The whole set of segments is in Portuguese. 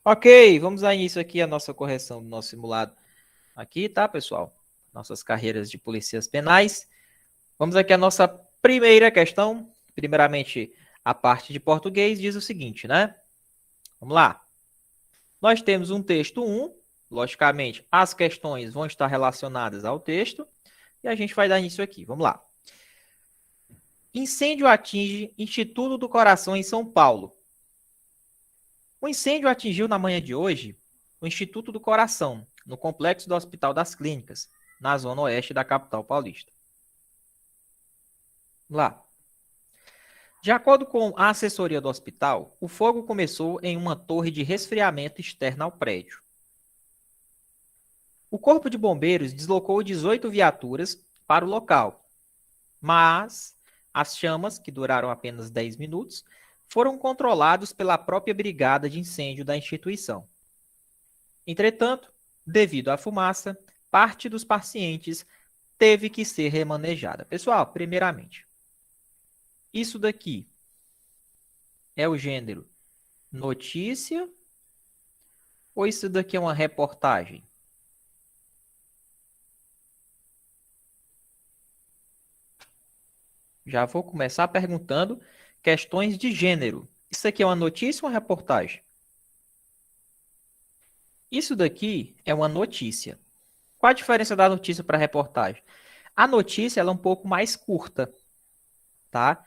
Ok, vamos dar início aqui à nossa correção do nosso simulado. Aqui, tá, pessoal? Nossas carreiras de polícias penais. Vamos aqui à nossa primeira questão. Primeiramente, a parte de português diz o seguinte, né? Vamos lá. Nós temos um texto 1. Logicamente, as questões vão estar relacionadas ao texto. E a gente vai dar início aqui. Vamos lá. Incêndio atinge Instituto do Coração em São Paulo. O incêndio atingiu na manhã de hoje o Instituto do Coração, no complexo do Hospital das Clínicas, na zona oeste da capital paulista. Vamos lá. De acordo com a assessoria do hospital, o fogo começou em uma torre de resfriamento externa ao prédio. O Corpo de Bombeiros deslocou 18 viaturas para o local, mas as chamas, que duraram apenas 10 minutos, foram controlados pela própria brigada de incêndio da instituição. Entretanto, devido à fumaça, parte dos pacientes teve que ser remanejada. Pessoal, primeiramente, isso daqui é o gênero notícia ou isso daqui é uma reportagem? Já vou começar perguntando questões de gênero. Isso aqui é uma notícia ou uma reportagem? Isso daqui é uma notícia. Qual a diferença da notícia para a reportagem? A notícia ela é um pouco mais curta, tá?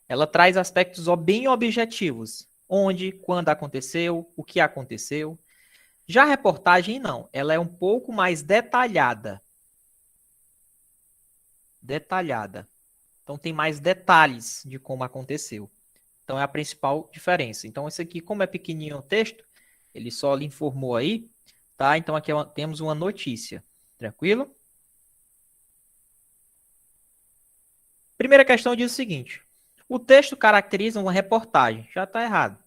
Ela traz aspectos bem objetivos. Onde, quando aconteceu, o que aconteceu. Já a reportagem não, ela é um pouco mais detalhada. Detalhada. Então tem mais detalhes de como aconteceu. Então é a principal diferença. Então esse aqui, como é pequenininho o texto, ele só lhe informou aí, tá? Então aqui temos uma notícia. Tranquilo? Primeira questão diz o seguinte: o texto caracteriza uma reportagem. Já está errado.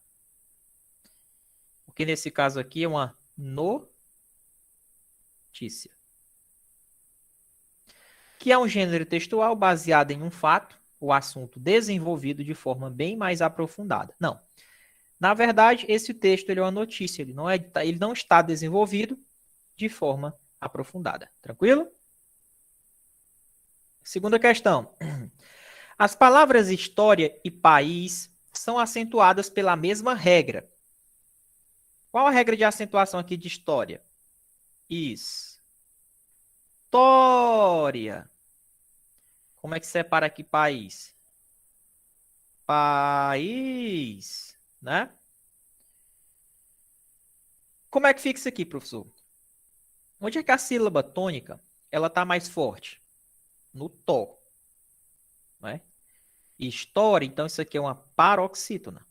Porque nesse caso aqui é uma notícia. Que é um gênero textual baseado em um fato ou assunto desenvolvido de forma bem mais aprofundada. Não. Na verdade, esse texto ele é uma notícia. Ele não está desenvolvido de forma aprofundada. Tranquilo? Segunda questão. As palavras história e país são acentuadas pela mesma regra. Qual a regra de acentuação aqui de história? História. Como é que separa aqui país? País, né? Como é que fica isso aqui, professor? Onde é que a sílaba tônica ela está mais forte? No tó, né? História, então isso aqui é uma paroxítona.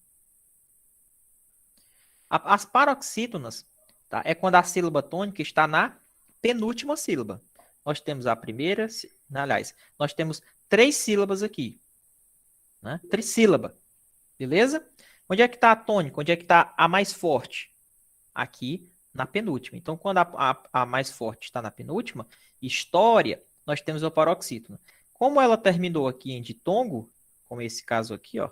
As paroxítonas, tá? É quando a sílaba tônica está na penúltima sílaba. Nós temos a primeira, aliás, nós temos 3 sílabas aqui, né? Trissílaba, beleza? Onde é que está a tônica? Onde é que está a mais forte? Aqui na penúltima. Então, quando a mais forte está na penúltima, história, nós temos a paroxítona. Como ela terminou aqui em ditongo, como esse caso aqui, ó,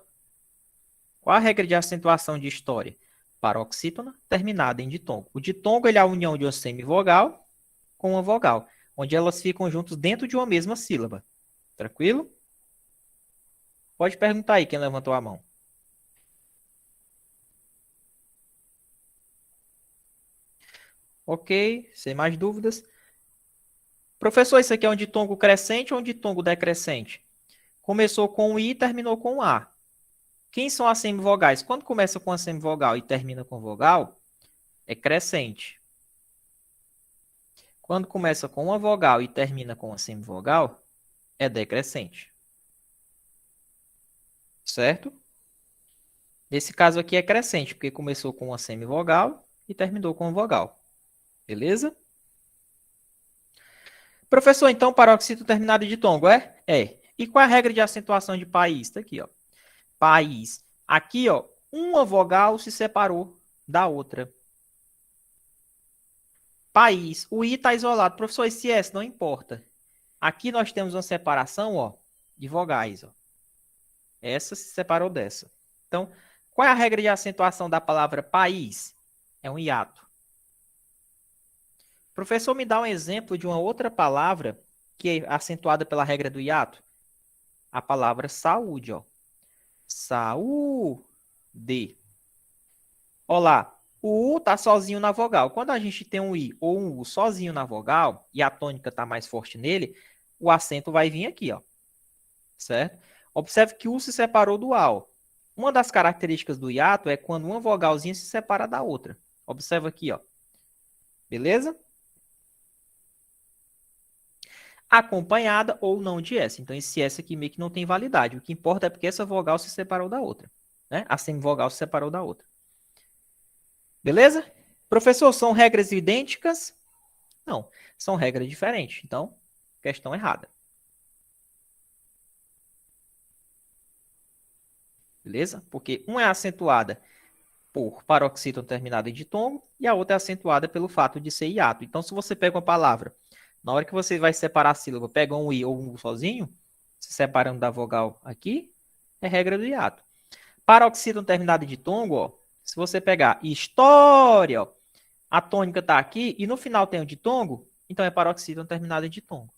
qual a regra de acentuação de história? Paroxítona terminada em ditongo. O ditongo ele é a união de uma semivogal com uma vogal, onde elas ficam juntas dentro de uma mesma sílaba. Tranquilo? Pode perguntar aí quem levantou a mão. Ok, sem mais dúvidas. Professor, isso aqui é um ditongo crescente ou um ditongo decrescente? Começou com o I e terminou com o A. Quem são as semivogais? Quando começa com a semivogal e termina com vogal, é crescente. Quando começa com uma vogal e termina com uma semivogal, é decrescente. Certo? Nesse caso aqui é crescente, porque começou com uma semivogal e terminou com uma vogal. Beleza? Professor, então, paroxítono terminado de ditongo, é? É. E qual é a regra de acentuação de país? Está aqui, ó. País. Aqui, ó, uma vogal se separou da outra. País. O I está isolado. Professor, esse S não importa. Aqui nós temos uma separação, ó, de vogais, ó. Essa se separou dessa. Então, Qual é a regra de acentuação da palavra país? É um hiato. Professor, me dá um exemplo de uma outra palavra que é acentuada pela regra do hiato? A palavra saúde, ó. Saúde. Olá, o U tá sozinho na vogal. Quando a gente tem um I ou um U sozinho na vogal e a tônica tá mais forte nele, o acento vai vir aqui, ó. Certo? Observe que o U se separou do A, ó. Uma das características do hiato é quando uma vogalzinha se separa da outra. Observa aqui, ó. Beleza? Acompanhada ou não de S. Então, esse S aqui meio que não tem validade. O que importa é porque essa vogal se separou da outra. Né? A semivogal se separou da outra. Beleza? Professor, são regras idênticas? Não, são regras diferentes. Então, questão errada. Beleza? Porque uma é acentuada por paroxítono terminado em ditongo e a outra é acentuada pelo fato de ser hiato. Então, se você pega uma palavra, na hora que você vai separar a sílaba, pega um I ou um U sozinho, se separando da vogal aqui, é regra do hiato. Paroxítono terminado em ditongo, ó, se você pegar história, ó, a tônica está aqui e no final tem o ditongo, então é paroxítono terminado em ditongo.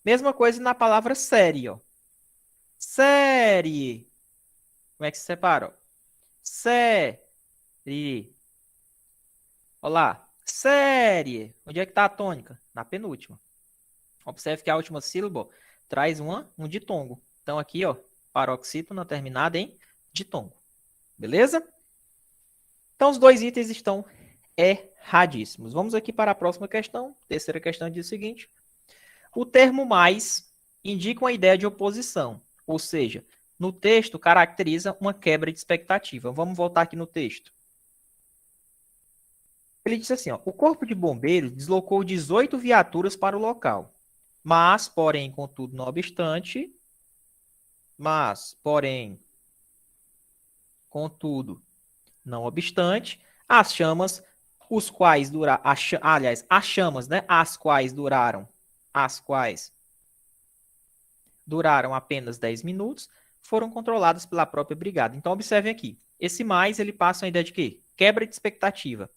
Mesma coisa na palavra série, ó. Série. Como é que se separa? Ó? Série. Olá. Série. Onde é que está a tônica? Na penúltima. Observe que a última sílaba ó, traz um ditongo. Então aqui, ó, paroxítona terminada em ditongo. Beleza? Então os dois itens estão erradíssimos. Vamos aqui para a próxima questão. Terceira questão diz o seguinte. O termo mais indica uma ideia de oposição. Ou seja, no texto caracteriza uma quebra de expectativa. Vamos voltar aqui no texto. Ele disse assim, ó, o Corpo de Bombeiros deslocou 18 viaturas para o local. Mas, porém, contudo, não obstante, as chamas, os quais duraram, as chamas, né, as quais duraram apenas 10 minutos, foram controladas pela própria brigada. Então, observem aqui. Esse mais, ele passa uma ideia de quê? Quebra de expectativa.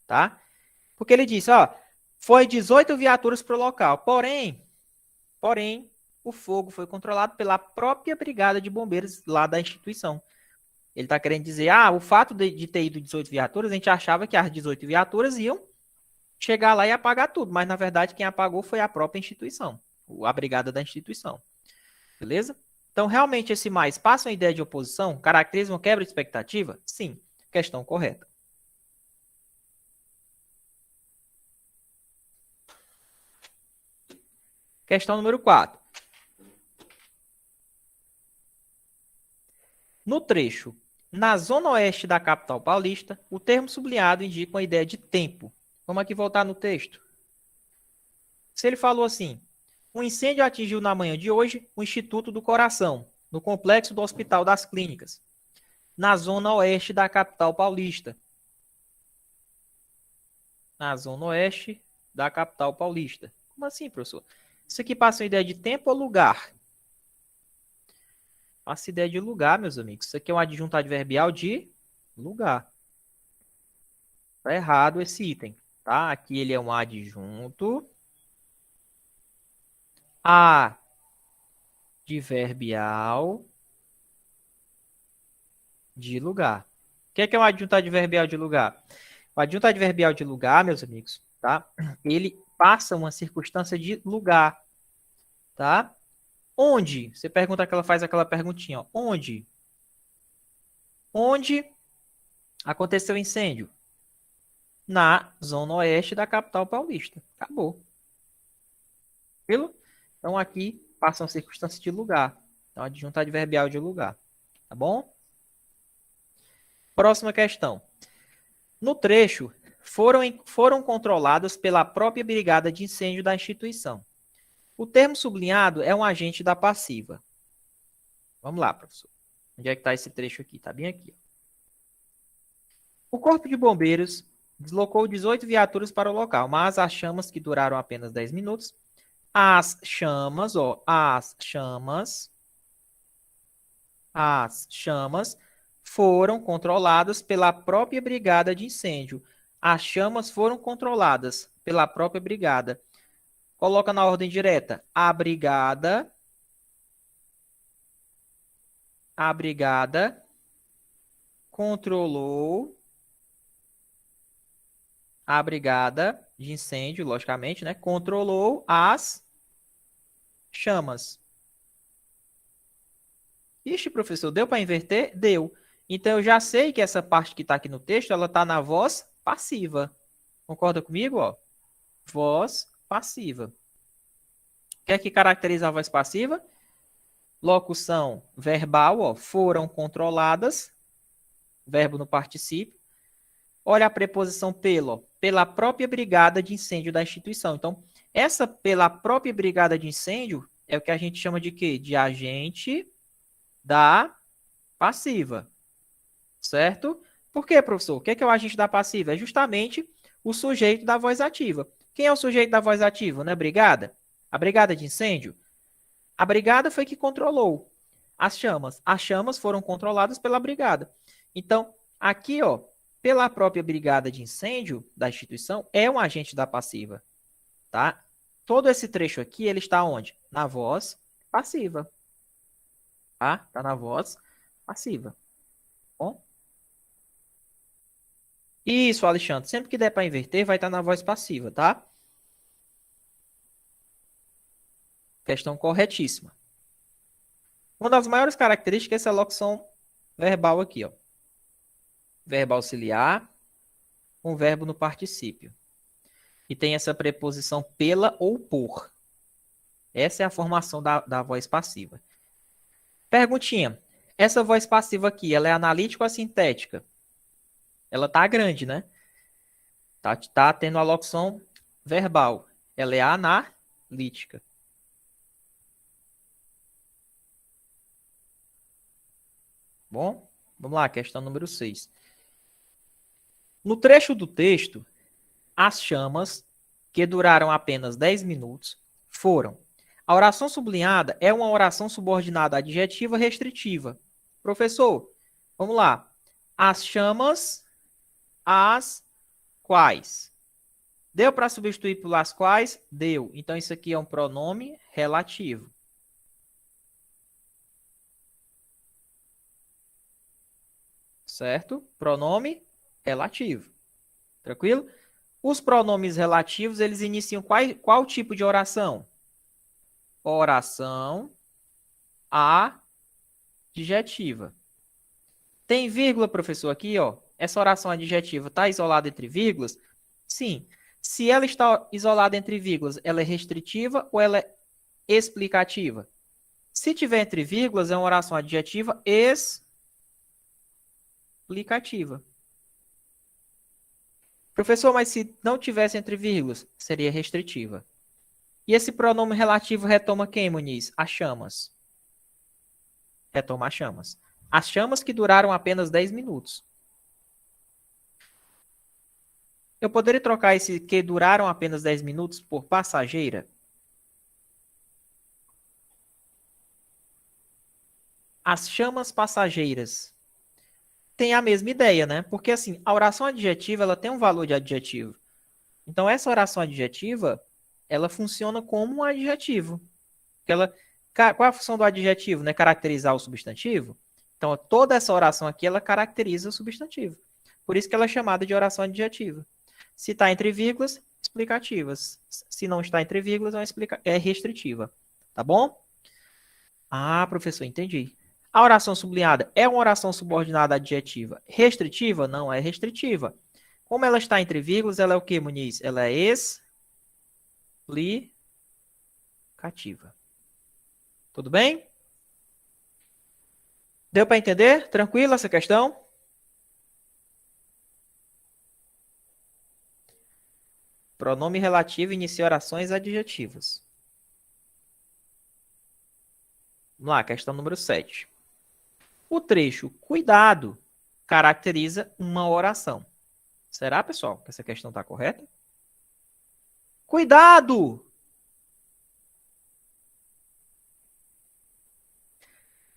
Tá? Porque ele disse, ó, foi 18 viaturas para o local. Porém, o fogo foi controlado pela própria brigada de bombeiros lá da instituição. Ele está querendo dizer, o fato de ter ido 18 viaturas, a gente achava que as 18 viaturas iam chegar lá e apagar tudo. Mas, na verdade, quem apagou foi a própria instituição. A brigada da instituição. Beleza? Então, realmente, esse mais passa uma ideia de oposição? Caracteriza uma quebra de expectativa? Sim. Questão correta. Questão número 4. No trecho, na zona oeste da capital paulista, o termo sublinhado indica uma ideia de tempo. Vamos aqui voltar no texto. Se ele falou assim, um incêndio atingiu na manhã de hoje o Instituto do Coração, no complexo do Hospital das Clínicas, na zona oeste da capital paulista. Na zona oeste da capital paulista. Como assim, professor? Isso aqui passa uma ideia de tempo ou lugar? Passa ideia de lugar, meus amigos. Isso aqui é um adjunto adverbial de lugar. Tá errado esse item, tá? Aqui ele é um adjunto adverbial de lugar. O que é um adjunto adverbial de lugar? O adjunto adverbial de lugar, meus amigos, tá? Ele passa uma circunstância de lugar, tá? Onde? Você pergunta que ela faz aquela perguntinha, ó. Onde? Onde aconteceu o incêndio? Na zona oeste da capital paulista. Acabou. Tranquilo? Então aqui passa uma circunstância de lugar. Então adjunto adverbial de lugar. Tá bom? Próxima questão. No trecho, foram controladas pela própria brigada de incêndio da instituição. O termo sublinhado é um agente da passiva. Vamos lá, professor. Onde é que está esse trecho aqui? Está bem aqui. O Corpo de Bombeiros deslocou 18 viaturas para o local, mas as chamas, que duraram apenas 10 minutos, as chamas foram controladas pela própria brigada de incêndio. As chamas foram controladas pela própria brigada. Coloca na ordem direta. A brigada controlou a brigada de incêndio, logicamente, né? Controlou as chamas. Ixi, professor, deu para inverter? Deu. Então, eu já sei que essa parte que está aqui no texto, ela está na voz passiva. Concorda comigo? Ó? Voz passiva. O que é que caracteriza a voz passiva? Locução verbal, ó, foram controladas. Verbo no particípio. Olha a preposição pelo, ó, pela própria brigada de incêndio da instituição. Então, essa pela própria brigada de incêndio é o que a gente chama de quê? De agente da passiva. Certo? Por quê, professor? O que é o agente da passiva? É justamente o sujeito da voz ativa. Quem é o sujeito da voz ativa? Não é a brigada? A brigada de incêndio? A brigada foi que controlou as chamas. As chamas foram controladas pela brigada. Então, aqui, ó, pela própria brigada de incêndio da instituição, é um agente da passiva, tá? Todo esse trecho aqui, ele está onde? Na voz passiva, tá? Está na voz passiva. Bom? Isso, Alexandre. Sempre que der para inverter, vai estar na voz passiva, tá? Questão corretíssima. Uma das maiores características é essa locução verbal aqui, ó. Verbo auxiliar, um verbo no particípio. E tem essa preposição pela ou por. Essa é a formação da voz passiva. Perguntinha. Essa voz passiva aqui, ela é analítica ou sintética? Ela tá grande, né? Tá tendo a locução verbal. Ela é analítica. Bom, vamos lá, questão número 6. No trecho do texto, as chamas, que duraram apenas 10 minutos, foram. A oração sublinhada é uma oração subordinada adjetiva restritiva. Professor, vamos lá. As chamas, as quais. Deu para substituir por as quais? Deu. Então, isso aqui é um pronome relativo. Certo? Pronome relativo. Tranquilo? Os pronomes relativos, eles iniciam qual tipo de oração? Oração adjetiva. Tem vírgula, professor, aqui, ó. Essa oração adjetiva está isolada entre vírgulas? Sim. Se ela está isolada entre vírgulas, ela é restritiva ou ela é explicativa? Se tiver entre vírgulas, é uma oração adjetiva explicativa. Professor, mas se não tivesse entre vírgulas, seria restritiva. E esse pronome relativo retoma quem, Muniz? As chamas. Retoma as chamas. As chamas que duraram apenas 10 minutos. Eu poderia trocar esse que duraram apenas 10 minutos por passageira? As chamas passageiras. Tem a mesma ideia, né? Porque assim, a oração adjetiva, ela tem um valor de adjetivo. Então, essa oração adjetiva, ela funciona como um adjetivo. Qual é a função do adjetivo? Né? Caracterizar o substantivo? Então, toda essa oração aqui, ela caracteriza o substantivo. Por isso que ela é chamada de oração adjetiva. Se está entre vírgulas, explicativas. Se não está entre vírgulas, é restritiva. Tá bom? Ah, professor, entendi. A oração sublinhada é uma oração subordinada adjetiva. Restritiva? Não é restritiva. Como ela está entre vírgulas, ela é o que, Muniz? Ela é explicativa. Tudo bem? Deu para entender? Tranquilo essa questão? Pronome relativo inicia orações adjetivas. Vamos lá, questão número 7. O trecho cuidado caracteriza uma oração. Será, pessoal, que essa questão está correta? Cuidado!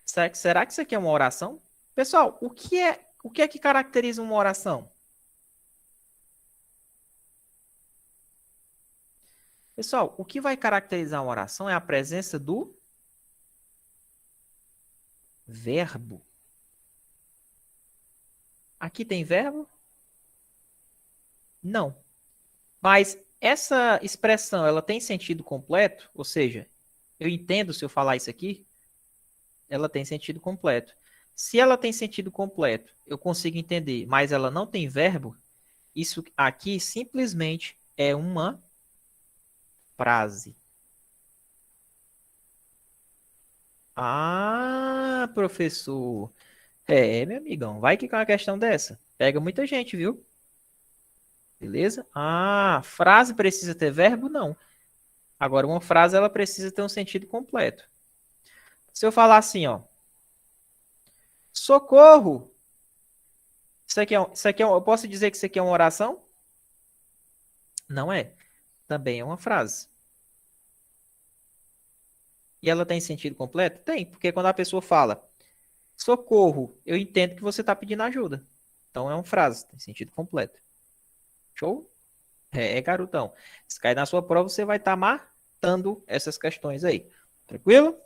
Será que isso aqui é uma oração? Pessoal, o que é que caracteriza uma oração? Pessoal, o que vai caracterizar uma oração é a presença do verbo. Aqui tem verbo? Não. Mas essa expressão, ela tem sentido completo? Ou seja, eu entendo se eu falar isso aqui? Ela tem sentido completo. Se ela tem sentido completo, eu consigo entender, mas ela não tem verbo, isso aqui simplesmente é uma frase. Ah, professor. Meu amigão, vai que com uma questão dessa. Pega muita gente, viu? Beleza? Ah, frase precisa ter verbo? Não. Agora, uma frase, ela precisa ter um sentido completo. Se eu falar assim, ó. Socorro! Eu posso dizer que isso aqui é uma oração? Não é. Também é uma frase. E ela tem sentido completo? Tem, porque quando a pessoa fala socorro, eu entendo que você está pedindo ajuda. Então é uma frase, tem sentido completo. Show? Garotão. Se cair na sua prova, você vai estar matando essas questões aí. Tranquilo?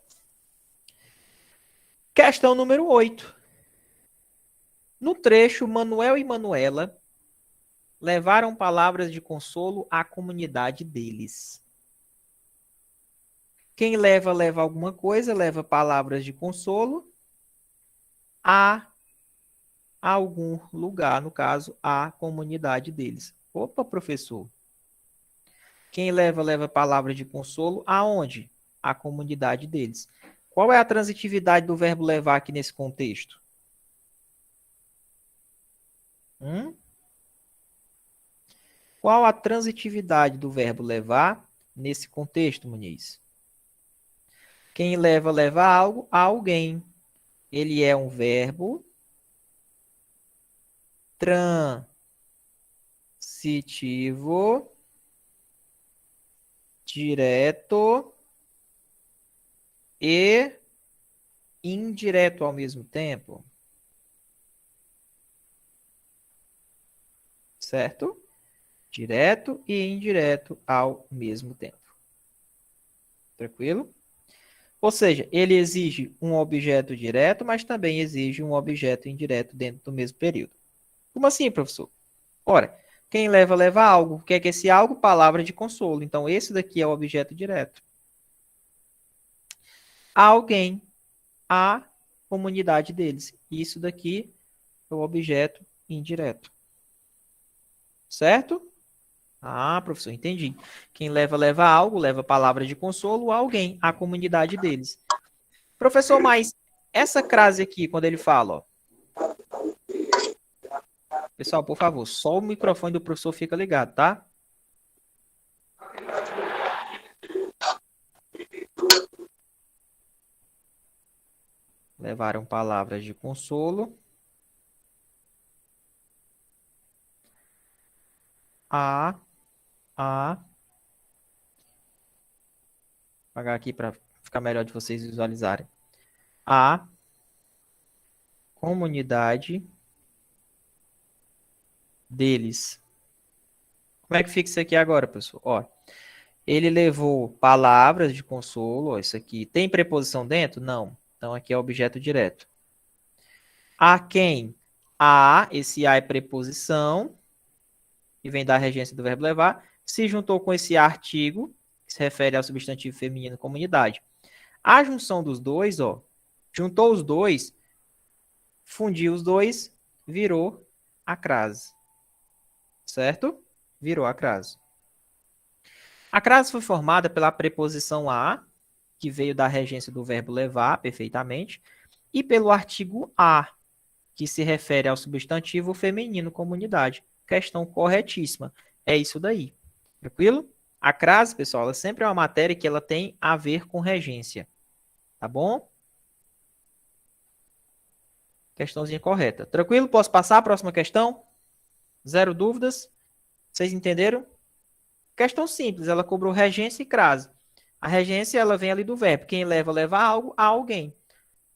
Questão número 8. No trecho, Manuel e Manuela levaram palavras de consolo à comunidade deles. Quem leva alguma coisa, leva palavras de consolo a algum lugar, no caso, a comunidade deles. Opa, professor. Quem leva palavras de consolo aonde? A comunidade deles. Qual é a transitividade do verbo levar aqui nesse contexto? Qual a transitividade do verbo levar nesse contexto, Muniz? Quem leva algo a alguém. Ele é um verbo transitivo, direto e indireto ao mesmo tempo. Certo? Direto e indireto ao mesmo tempo. Tranquilo? Ou seja, ele exige um objeto direto, mas também exige um objeto indireto dentro do mesmo período. Como assim, professor? Ora, quem leva algo. O que é que esse algo? Palavra de consolo. Então, esse daqui é o objeto direto. Alguém, a comunidade deles. Isso daqui é o objeto indireto. Certo? Ah, professor, entendi. Quem leva algo, leva palavra de consolo a alguém, a comunidade deles. Professor, mas essa crase aqui, quando ele fala, ó. Pessoal, por favor, só o microfone do professor fica ligado, tá? Levaram palavras de consolo a vou apagar aqui para ficar melhor de vocês visualizarem. A comunidade deles. Como é que fica isso aqui agora, pessoal? Ó, ele levou palavras de consolo. Ó, isso aqui tem preposição dentro? Não. Então aqui é objeto direto. A quem? A, esse a é preposição, que vem da regência do verbo levar, se juntou com esse artigo, que se refere ao substantivo feminino comunidade. A junção dos dois, ó, juntou os dois, fundiu os dois, virou a crase. Certo? Virou a crase. A crase foi formada pela preposição a, que veio da regência do verbo levar, perfeitamente, e pelo artigo a, que se refere ao substantivo feminino comunidade. Questão corretíssima. É isso daí. Tranquilo? A crase, pessoal, ela sempre é uma matéria que ela tem a ver com regência. Tá bom? Questãozinha correta. Tranquilo? Posso passar a próxima questão? Zero dúvidas? Vocês entenderam? Questão simples. Ela cobrou regência e crase. A regência, ela vem ali do verbo. Quem leva algo a alguém.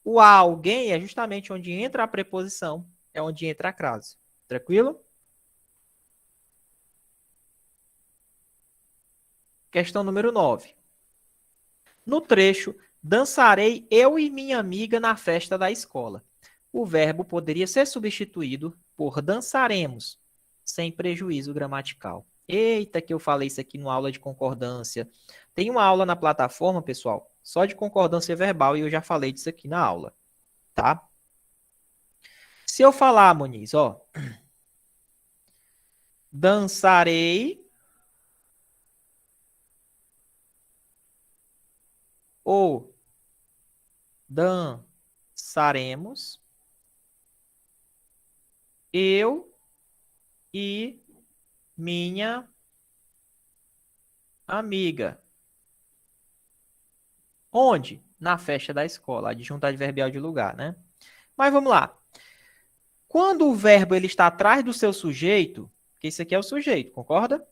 O alguém é justamente onde entra a preposição, é onde entra a crase. Tranquilo? Questão número 9. No trecho, dançarei eu e minha amiga na festa da escola. O verbo poderia ser substituído por dançaremos, sem prejuízo gramatical. Eita, que eu falei isso aqui numa aula de concordância. Tem uma aula na plataforma, pessoal, só de concordância verbal, e eu já falei disso aqui na aula, tá? Se eu falar, Moniz, ó, dançarei ou dançaremos, eu e minha amiga. Onde? Na festa da escola. Adjunto adverbial de lugar, né? Mas vamos lá. Quando o verbo ele está atrás do seu sujeito, que isso aqui é o sujeito, concorda?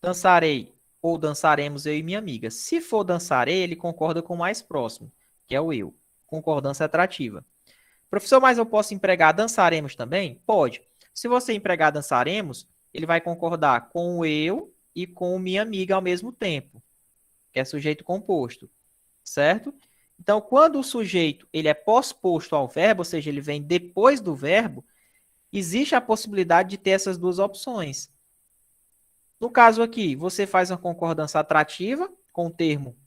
Dançarei ou dançaremos eu e minha amiga. Se for dançarei, ele concorda com o mais próximo, que é o eu. Concordância atrativa. Professor, mas eu posso empregar dançaremos também? Pode. Se você empregar dançaremos, ele vai concordar com o eu e com minha amiga ao mesmo tempo, que é sujeito composto, certo? Então, quando o sujeito ele é pós-posto ao verbo, ou seja, ele vem depois do verbo, existe a possibilidade de ter essas duas opções. No caso aqui, você faz uma concordância atrativa com o termo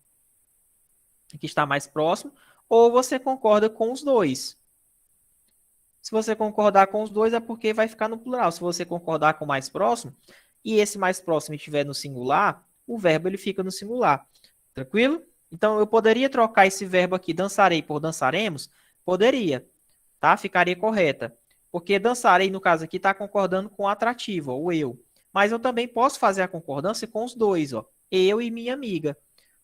que está mais próximo, ou você concorda com os dois. Se você concordar com os dois, é porque vai ficar no plural. Se você concordar com o mais próximo, e esse mais próximo estiver no singular, o verbo ele fica no singular. Tranquilo? Então, eu poderia trocar esse verbo aqui, dançarei, por dançaremos? Poderia, tá? Ficaria correta. Porque dançarei, no caso aqui, está concordando com o atrativo, ó, o eu. Mas eu também posso fazer a concordância com os dois, ó. Eu e minha amiga.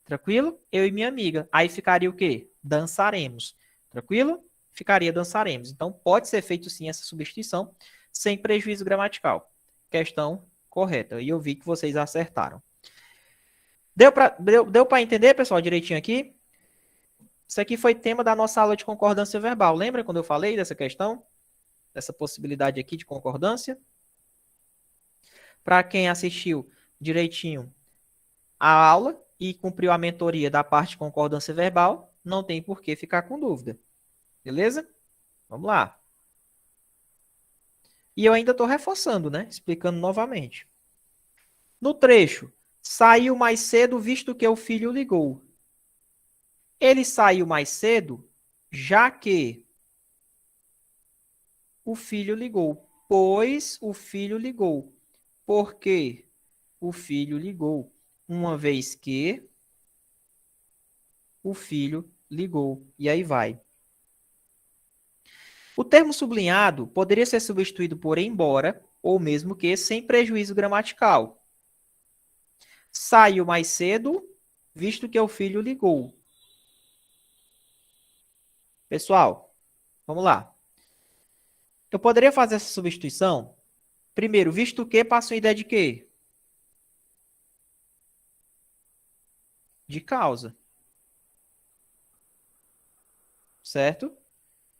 Tranquilo? Eu e minha amiga. Aí ficaria o quê? Dançaremos. Tranquilo? Ficaria dançaremos. Então, pode ser feito sim essa substituição sem prejuízo gramatical. Questão correta. E eu vi que vocês acertaram. Deu para entender, pessoal, direitinho aqui? Isso aqui foi tema da nossa aula de concordância verbal. Lembra quando eu falei dessa questão? Dessa possibilidade aqui de concordância? Para quem assistiu direitinho a aula e cumpriu a mentoria da parte de concordância verbal, não tem por que ficar com dúvida. Beleza? Vamos lá. E eu ainda estou reforçando, né? Explicando novamente. No trecho, saiu mais cedo visto que o filho ligou. Ele saiu mais cedo já que o filho ligou. Pois o filho ligou. Porque o filho ligou. Uma vez que o filho ligou. E aí vai. O termo sublinhado poderia ser substituído por embora, ou mesmo que sem prejuízo gramatical. Saiu mais cedo, visto que o filho ligou. Pessoal, vamos lá. Eu poderia fazer essa substituição? Primeiro, visto que passa uma ideia de quê? De causa. Certo?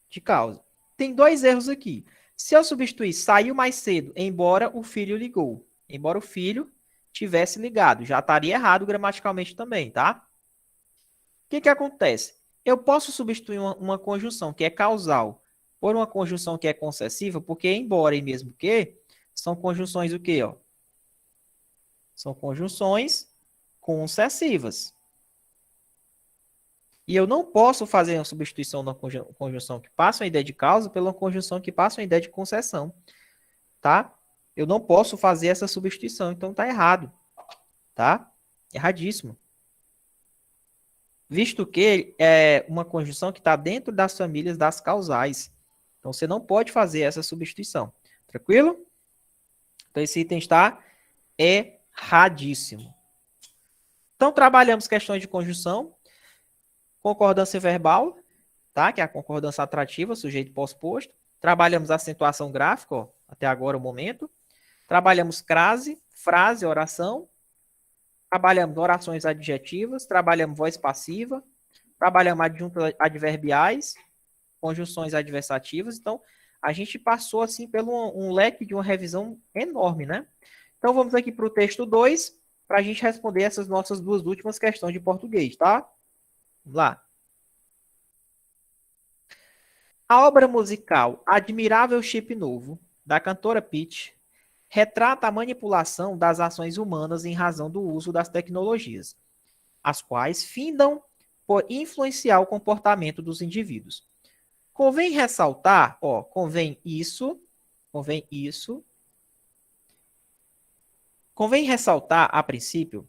De causa. Tem dois erros aqui. Se eu substituir saiu mais cedo, embora o filho ligou. Embora o filho tivesse ligado. Já estaria errado gramaticalmente também, tá? O que acontece? Eu posso substituir uma conjunção que é causal por uma conjunção que é concessiva, porque embora e mesmo que são conjunções o quê? Ó? São conjunções concessivas. E eu não posso fazer uma substituição da conjunção que passa uma ideia de causa pela conjunção que passa uma ideia de concessão. Tá? Eu não posso fazer essa substituição, então tá errado. Tá? Erradíssimo. Visto que é uma conjunção que está dentro das famílias das causais. Então, você não pode fazer essa substituição. Tranquilo? Então, esse item está erradíssimo. Então, trabalhamos questões de conjunção, concordância verbal, tá? Que é a concordância atrativa, sujeito pós-posto. Trabalhamos acentuação gráfica, ó, até agora o momento. Trabalhamos crase, frase, oração. Trabalhamos orações adjetivas, trabalhamos voz passiva, trabalhamos adjuntos adverbiais, conjunções adversativas. Então, a gente passou assim pelo um leque de uma revisão enorme, né? Então, vamos aqui para o texto 2, para a gente responder essas nossas duas últimas questões de português, tá? Vamos lá. A obra musical Admirável Chip Novo, da cantora Pitty, retrata a manipulação das ações humanas em razão do uso das tecnologias, as quais findam por influenciar o comportamento dos indivíduos. Convém ressaltar, convém ressaltar, a princípio,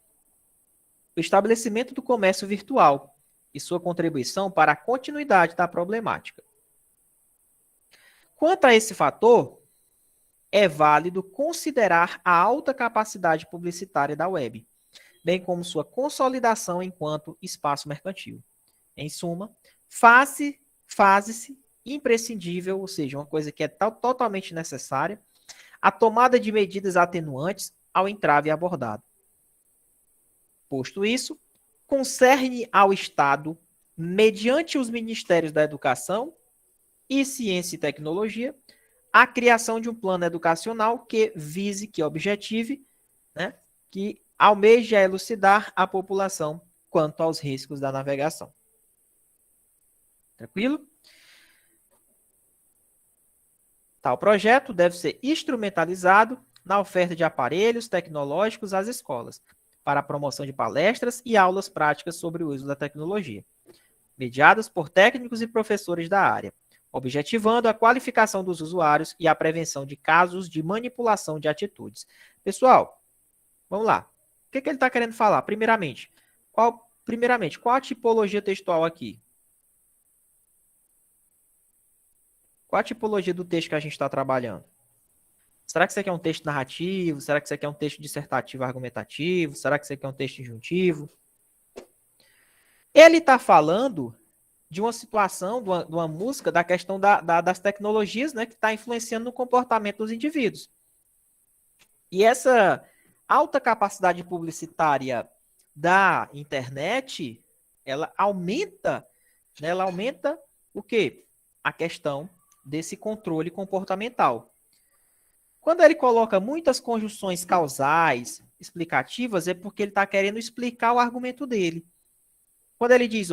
o estabelecimento do comércio virtual e sua contribuição para a continuidade da problemática. Quanto a esse fator, é válido considerar a alta capacidade publicitária da web, bem como sua consolidação enquanto espaço mercantil. Em suma, faz-se imprescindível, ou seja, uma coisa que é totalmente necessária, a tomada de medidas atenuantes ao entrave abordado. Posto isso, concerne ao Estado, mediante os Ministérios da Educação e Ciência e Tecnologia, a criação de um plano educacional que vise, que objetive, né, que almeje elucidar a população quanto aos riscos da navegação. Tranquilo? Tal projeto deve ser instrumentalizado na oferta de aparelhos tecnológicos às escolas, para a promoção de palestras e aulas práticas sobre o uso da tecnologia, mediadas por técnicos e professores da área, objetivando a qualificação dos usuários e a prevenção de casos de manipulação de atitudes. Pessoal, vamos lá. O que ele está querendo falar? Primeiramente, qual a tipologia textual aqui? Qual a tipologia do texto que a gente está trabalhando? Será que isso aqui é um texto narrativo? Será que isso aqui é um texto dissertativo argumentativo? Será que isso aqui é um texto injuntivo? Ele está falando de uma situação, de uma música, da questão das tecnologias, né, que está influenciando no comportamento dos indivíduos. E essa alta capacidade publicitária da internet, ela aumenta o quê? A questão desse controle comportamental. Quando ele coloca muitas conjunções causais, explicativas, é porque ele está querendo explicar o argumento dele. Quando ele diz,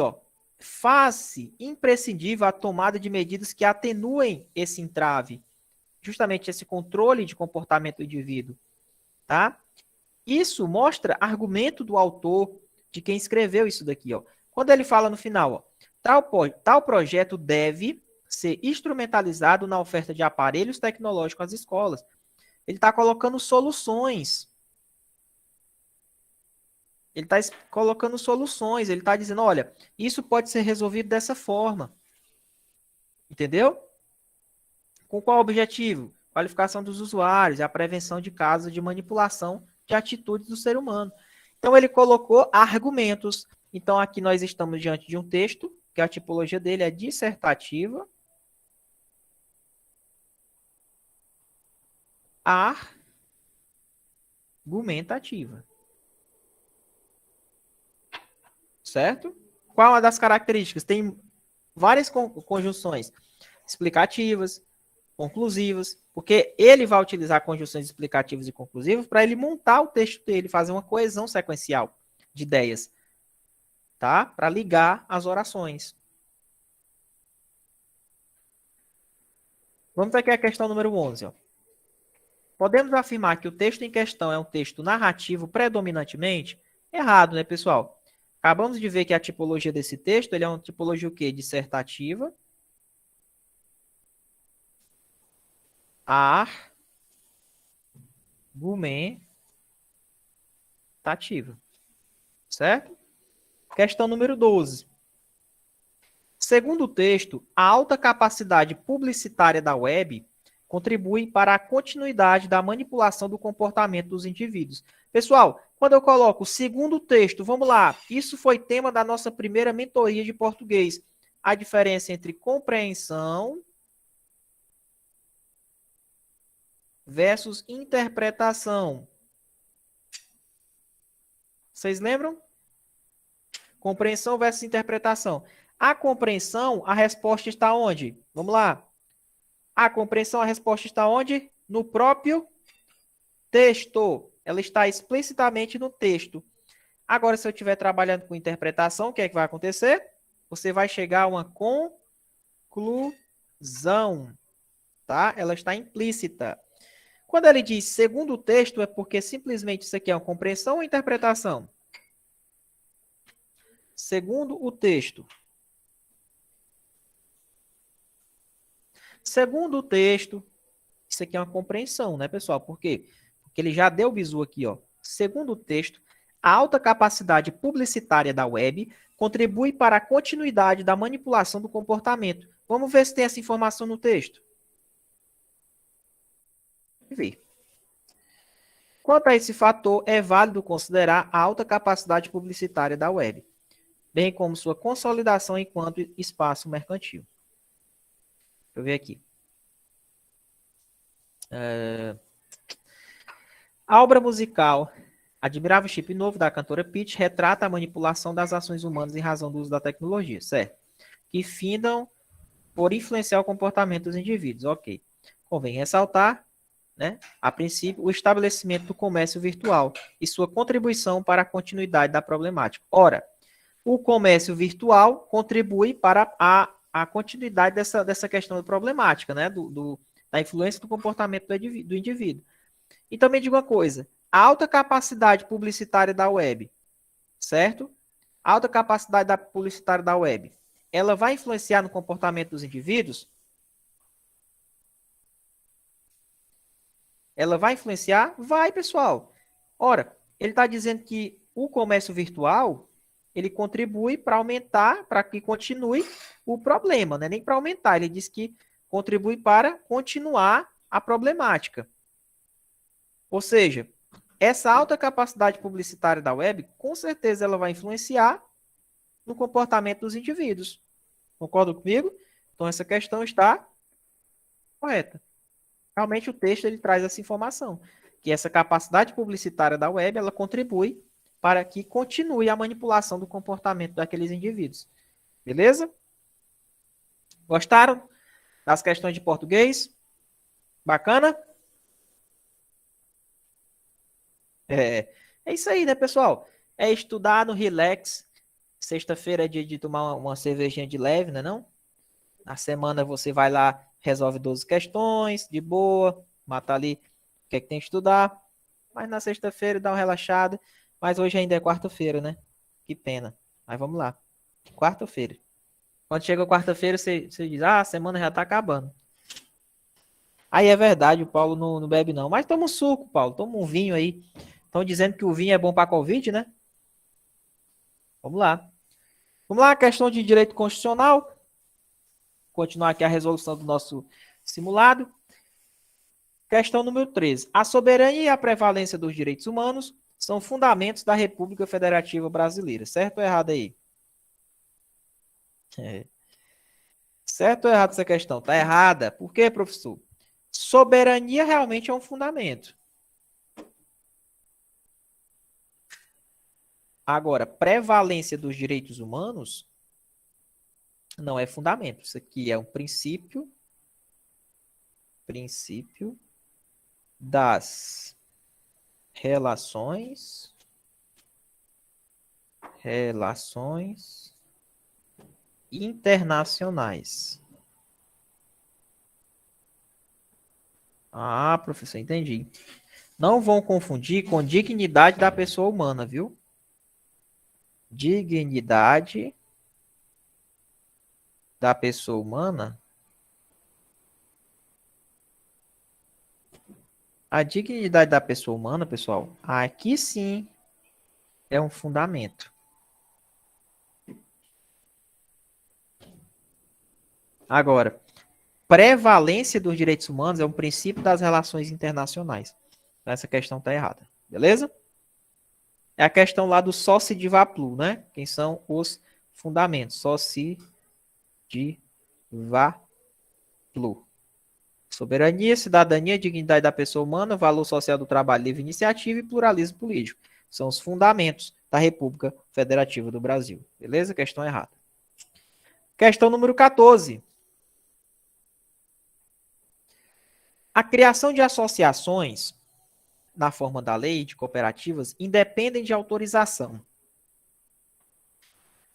faz-se imprescindível a tomada de medidas que atenuem esse entrave, justamente esse controle de comportamento do indivíduo, tá? Isso mostra argumento do autor, de quem escreveu isso daqui, Quando ele fala no final, tal projeto deve ser instrumentalizado na oferta de aparelhos tecnológicos às escolas. Ele está colocando soluções. Ele está colocando soluções. Ele está dizendo, olha, isso pode ser resolvido dessa forma. Entendeu? Com qual objetivo? Qualificação dos usuários, a prevenção de casos de manipulação de atitudes do ser humano. Então, ele colocou argumentos. Então, aqui nós estamos diante de um texto, que a tipologia dele é dissertativa, argumentativa. Certo? Qual é uma das características? Tem várias conjunções explicativas, conclusivas, porque ele vai utilizar conjunções explicativas e conclusivas para ele montar o texto dele, fazer uma coesão sequencial de ideias, tá? Para ligar as orações. Vamos aqui à questão número 11. Podemos afirmar que o texto em questão é um texto narrativo predominantemente? Errado, né, pessoal? Acabamos de ver que a tipologia desse texto, ele é uma tipologia o quê? Dissertativa. Argumentativa. Certo? Questão número 12. Segundo o texto, a alta capacidade publicitária da web contribui para a continuidade da manipulação do comportamento dos indivíduos. Pessoal, quando eu coloco segundo o texto, vamos lá, isso foi tema da nossa primeira mentoria de português. A diferença entre compreensão versus interpretação. Vocês lembram? Compreensão versus interpretação. A compreensão, a resposta está onde? Vamos lá. A compreensão, a resposta está onde? No próprio texto. Ela está explicitamente no texto. Agora, se eu estiver trabalhando com interpretação, o que é que vai acontecer? Você vai chegar a uma conclusão, tá? Ela está implícita. Quando ele diz segundo o texto, é porque simplesmente isso aqui é uma compreensão ou interpretação? Segundo o texto. Segundo o texto, isso aqui é uma compreensão, né, pessoal? Por quê? Porque ele já deu o bizu aqui, ó. Segundo o texto, a alta capacidade publicitária da web contribui para a continuidade da manipulação do comportamento. Vamos ver se tem essa informação no texto. Ver. Quanto a esse fator, é válido considerar a alta capacidade publicitária da web, bem como sua consolidação enquanto espaço mercantil. Deixa eu ver aqui. A obra musical Admirável Chip Novo, da cantora Pitty, retrata a manipulação das ações humanas em razão do uso da tecnologia, certo? Que findam por influenciar o comportamento dos indivíduos, ok. Convém ressaltar, né, a princípio, o estabelecimento do comércio virtual e sua contribuição para a continuidade da problemática. Ora, o comércio virtual contribui para a continuidade dessa questão problemática, né, da influência do comportamento do indivíduo. E também digo uma coisa, a alta capacidade publicitária da web, certo? A alta capacidade publicitária da web, ela vai influenciar no comportamento dos indivíduos? Ela vai influenciar? Vai, pessoal. Ora, ele está dizendo que o comércio virtual, ele contribui para aumentar, para que continue o problema, né? Nem para aumentar, ele diz que contribui para continuar a problemática. Ou seja, essa alta capacidade publicitária da web, com certeza ela vai influenciar no comportamento dos indivíduos. Concorda comigo? Então essa questão está correta. Realmente o texto ele traz essa informação, que essa capacidade publicitária da web, ela contribui para que continue a manipulação do comportamento daqueles indivíduos. Beleza? Gostaram das questões de português? Bacana? É isso aí, né, pessoal? É estudar no relax. Sexta-feira é dia de tomar uma cervejinha de leve, né, não? Na semana você vai lá, resolve 12 questões, de boa, mata ali o que é que tem que estudar. Mas na sexta-feira dá uma relaxada. Mas hoje ainda é quarta-feira, né? Que pena. Mas vamos lá. Quarta-feira. Quando chega quarta-feira, você diz, a semana já tá acabando. Aí é verdade, o Paulo não bebe não. Mas toma um suco, Paulo. Toma um vinho aí. Estão dizendo que o vinho é bom para a Covid, né? Vamos lá. Vamos lá, questão de direito constitucional. Continuar aqui a resolução do nosso simulado. Questão número 13. A soberania e a prevalência dos direitos humanos são fundamentos da República Federativa Brasileira. Certo ou errado aí? Certo ou errado essa questão? Está errada. Por quê, professor? Soberania realmente é um fundamento. Agora, prevalência dos direitos humanos não é fundamento. Isso aqui é um princípio das relações internacionais. Ah, professor, entendi. Não vão confundir com dignidade da pessoa humana, viu? Dignidade da pessoa humana. A dignidade da pessoa humana, pessoal, aqui sim é um fundamento. Agora, prevalência dos direitos humanos é um princípio das relações internacionais. Essa questão está errada, beleza? É a questão lá do Sócio de Vaplu, né? Quem são os fundamentos? Sócio de Vaplu. Soberania, cidadania, dignidade da pessoa humana, valor social do trabalho, livre iniciativa e pluralismo político. São os fundamentos da República Federativa do Brasil. Beleza? Questão errada. Questão número 14. A criação de associações, na forma da lei de cooperativas, independem de autorização,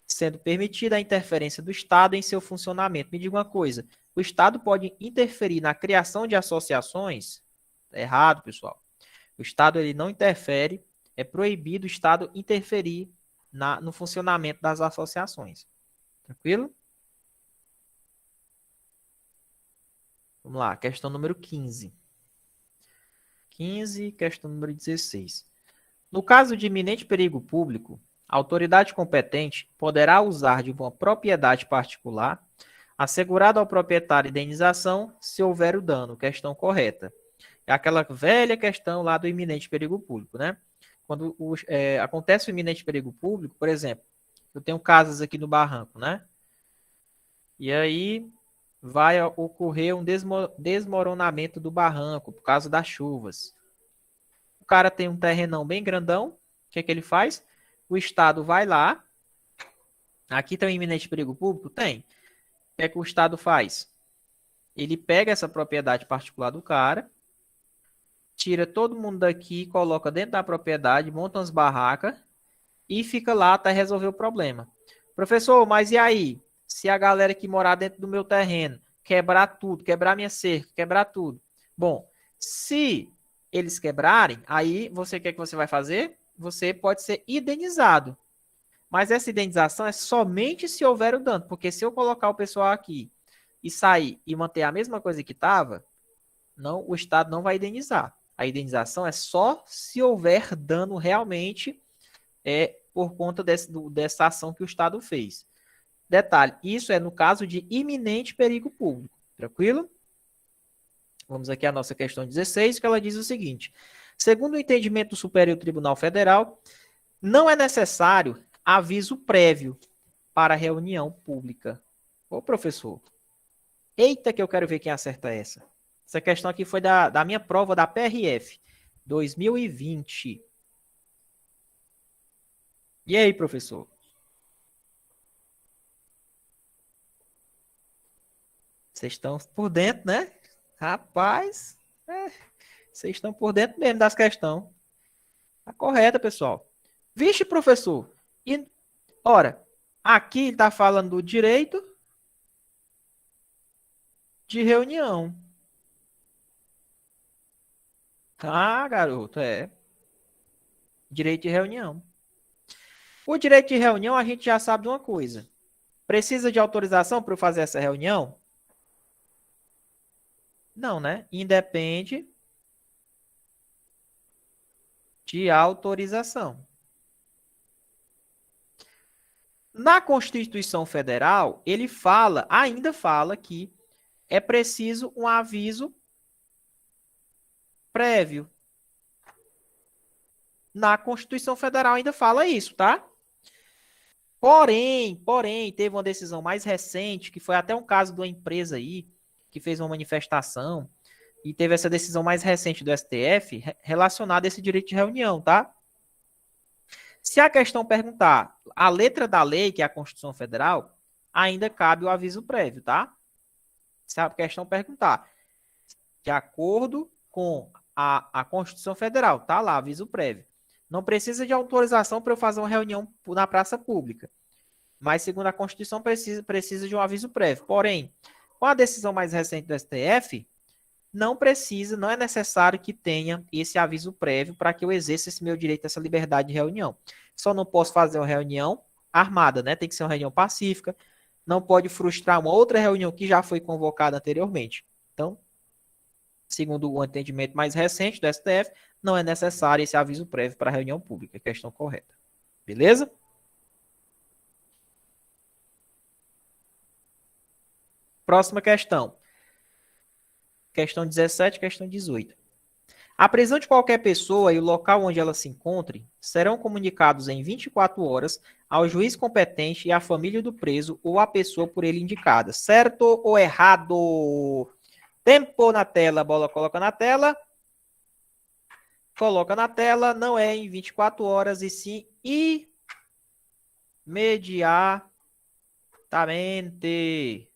sendo permitida a interferência do Estado em seu funcionamento. Me diga uma coisa, o Estado pode interferir na criação de associações? É errado, pessoal. O Estado ele não interfere, é proibido o Estado interferir no funcionamento das associações. Tranquilo? Vamos lá, questão número 15. 15, questão número 16. No caso de iminente perigo público, a autoridade competente poderá usar de uma propriedade particular, assegurada ao proprietário indenização, se houver o dano. Questão correta. É aquela velha questão lá do iminente perigo público, né? Quando acontece o iminente perigo público, por exemplo, eu tenho casas aqui no barranco, né? E aí vai ocorrer um desmoronamento do barranco por causa das chuvas. O cara tem um terrenão bem grandão, o que é que ele faz? O Estado vai lá, aqui tem um iminente perigo público? Tem. O que é que o Estado faz? Ele pega essa propriedade particular do cara, tira todo mundo daqui, coloca dentro da propriedade, monta umas barracas e fica lá até resolver o problema. Professor, mas e aí? Se a galera que morar dentro do meu terreno quebrar tudo, quebrar minha cerca, quebrar tudo. Bom, se eles quebrarem, aí você o que é que você vai fazer? Você pode ser indenizado. Mas essa indenização é somente se houver o dano, porque se eu colocar o pessoal aqui e sair e manter a mesma coisa que estava, não, o Estado não vai indenizar. A indenização é só se houver dano realmente por conta dessa ação que o Estado fez. Detalhe, isso é no caso de iminente perigo público. Tranquilo? Vamos aqui à nossa questão 16, que ela diz o seguinte. Segundo o entendimento do Superior Tribunal Federal, não é necessário aviso prévio para reunião pública. Ô, professor. Eita, que eu quero ver quem acerta essa. Essa questão aqui foi da minha prova da PRF 2020. E aí, professor? Vocês estão por dentro, né? Rapaz, vocês estão por dentro mesmo das questões. Tá correta, pessoal. Vixe, professor. E, ora, aqui ele está falando do direito de reunião. Ah, garoto, direito de reunião. O direito de reunião, a gente já sabe de uma coisa. Precisa de autorização para eu fazer essa reunião? Não, né? Independe de autorização. Na Constituição Federal, ele ainda fala que é preciso um aviso prévio. Na Constituição Federal ainda fala isso, tá? Porém, teve uma decisão mais recente, que foi até um caso de uma empresa aí, que fez uma manifestação, e teve essa decisão mais recente do STF relacionada a esse direito de reunião, tá? Se a questão perguntar a letra da lei, que é a Constituição Federal, ainda cabe o aviso prévio, tá? Se a questão perguntar de acordo com a Constituição Federal, tá lá, aviso prévio. Não precisa de autorização para eu fazer uma reunião na praça pública. Mas, segundo a Constituição, precisa de um aviso prévio. Porém, com a decisão mais recente do STF, não é necessário que tenha esse aviso prévio para que eu exerça esse meu direito, essa liberdade de reunião. Só não posso fazer uma reunião armada, né? Tem que ser uma reunião pacífica. Não pode frustrar uma outra reunião que já foi convocada anteriormente. Então, segundo o entendimento mais recente do STF, não é necessário esse aviso prévio para a reunião pública. Questão correta. Beleza? Próxima questão. Questão 17, questão 18. A prisão de qualquer pessoa e o local onde ela se encontre serão comunicados em 24 horas ao juiz competente e à família do preso ou à pessoa por ele indicada. Certo ou errado? Tempo na tela, bola coloca na tela. Coloca na tela, não é em 24 horas, e sim imediatamente.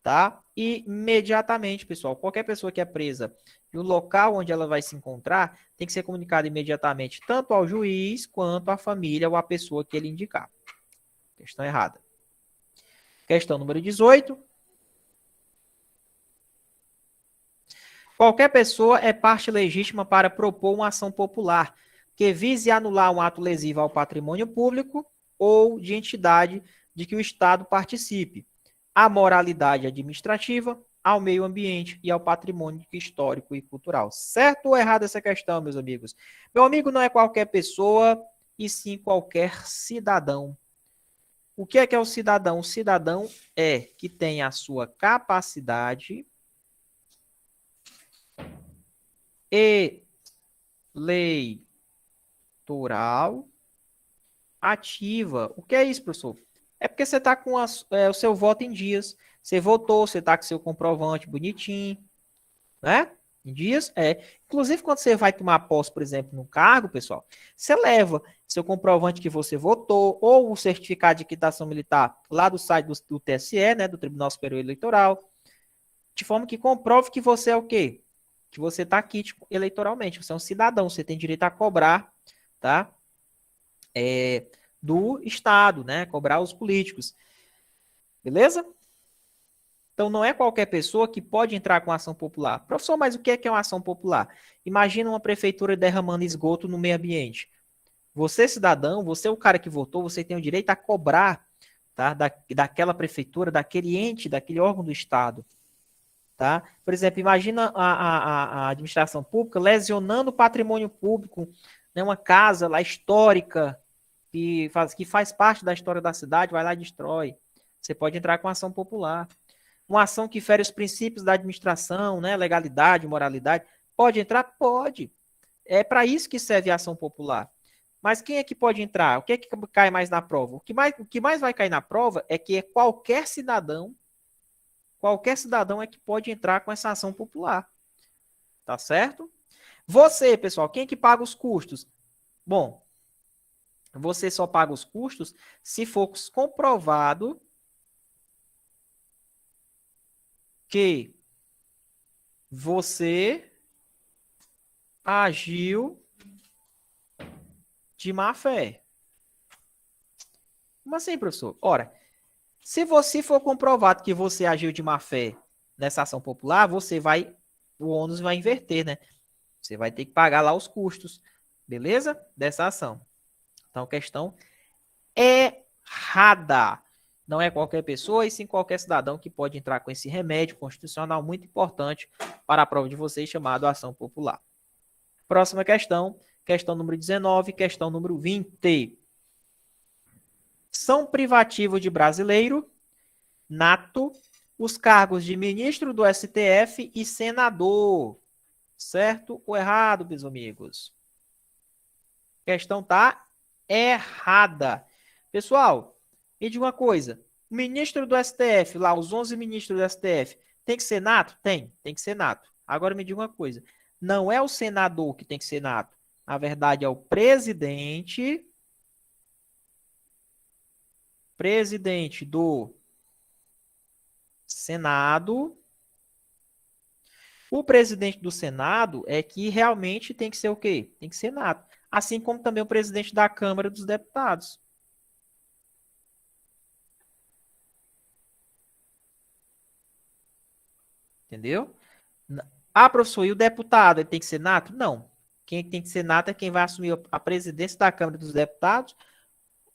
Tá? Imediatamente, pessoal. Qualquer pessoa que é presa e o local onde ela vai se encontrar tem que ser comunicado imediatamente, tanto ao juiz quanto à família ou à pessoa que ele indicar. Questão errada. Questão número 18. Qualquer pessoa é parte legítima para propor uma ação popular que vise anular um ato lesivo ao patrimônio público ou de entidade de que o Estado participe, à moralidade administrativa, ao meio ambiente e ao patrimônio histórico e cultural. Certo ou errado essa questão, meus amigos? Meu amigo, não é qualquer pessoa, e sim qualquer cidadão. O que é o cidadão? O cidadão é que tem a sua capacidade eleitoral ativa. O que é isso, professor? É porque você está com o seu voto em dias. Você votou, você está com seu comprovante bonitinho, né? Em dias, Inclusive, quando você vai tomar posse, por exemplo, no cargo, pessoal, você leva seu comprovante que você votou ou o certificado de quitação militar lá do site do TSE, né, do Tribunal Superior Eleitoral, de forma que comprove que você é o quê? Que você está aqui tipo, eleitoralmente, você é um cidadão, você tem direito a cobrar, tá? Do Estado, né? Cobrar os políticos. Beleza? Então, não é qualquer pessoa que pode entrar com ação popular. Professor, mas o que é uma ação popular? Imagina uma prefeitura derramando esgoto no meio ambiente. Você, cidadão, você é o cara que votou, você tem o direito a cobrar, tá? Daquela prefeitura, daquele ente, daquele órgão do Estado. Tá? Por exemplo, imagina a administração pública lesionando o patrimônio público, né? Uma casa lá histórica, que faz parte da história da cidade, vai lá e destrói. Você pode entrar com ação popular. Uma ação que fere os princípios da administração, né, legalidade, moralidade, pode entrar? Pode. É para isso que serve a ação popular. Mas quem é que pode entrar? O que é que cai mais na prova? O que mais vai cair na prova é que qualquer cidadão é que pode entrar com essa ação popular. Tá certo? Você, pessoal, quem é que paga os custos? Bom, você só paga os custos se for comprovado que você agiu de má fé. Como assim, professor? Ora, se você for comprovado que você agiu de má fé nessa ação popular, o ônus vai inverter, né? Você vai ter que pagar lá os custos, beleza? Dessa ação. Então, questão errada. Não é qualquer pessoa, e sim qualquer cidadão que pode entrar com esse remédio constitucional muito importante para a prova de vocês, chamado ação popular. Próxima questão, questão número 19, questão número 20. São privativos de brasileiro, nato, os cargos de ministro do STF e senador. Certo ou errado, meus amigos? A questão tá errada. Pessoal, me diga uma coisa. O ministro do STF, lá, os 11 ministros do STF, tem que ser nato? Tem que ser nato. Agora me diga uma coisa. Não é o senador que tem que ser nato. Na verdade, é o presidente do Senado. O presidente do Senado é que realmente tem que ser o quê? Tem que ser nato. Assim como também o presidente da Câmara dos Deputados. Entendeu? Ah, professor, e o deputado ele tem que ser nato? Não. Quem tem que ser nato é quem vai assumir a presidência da Câmara dos Deputados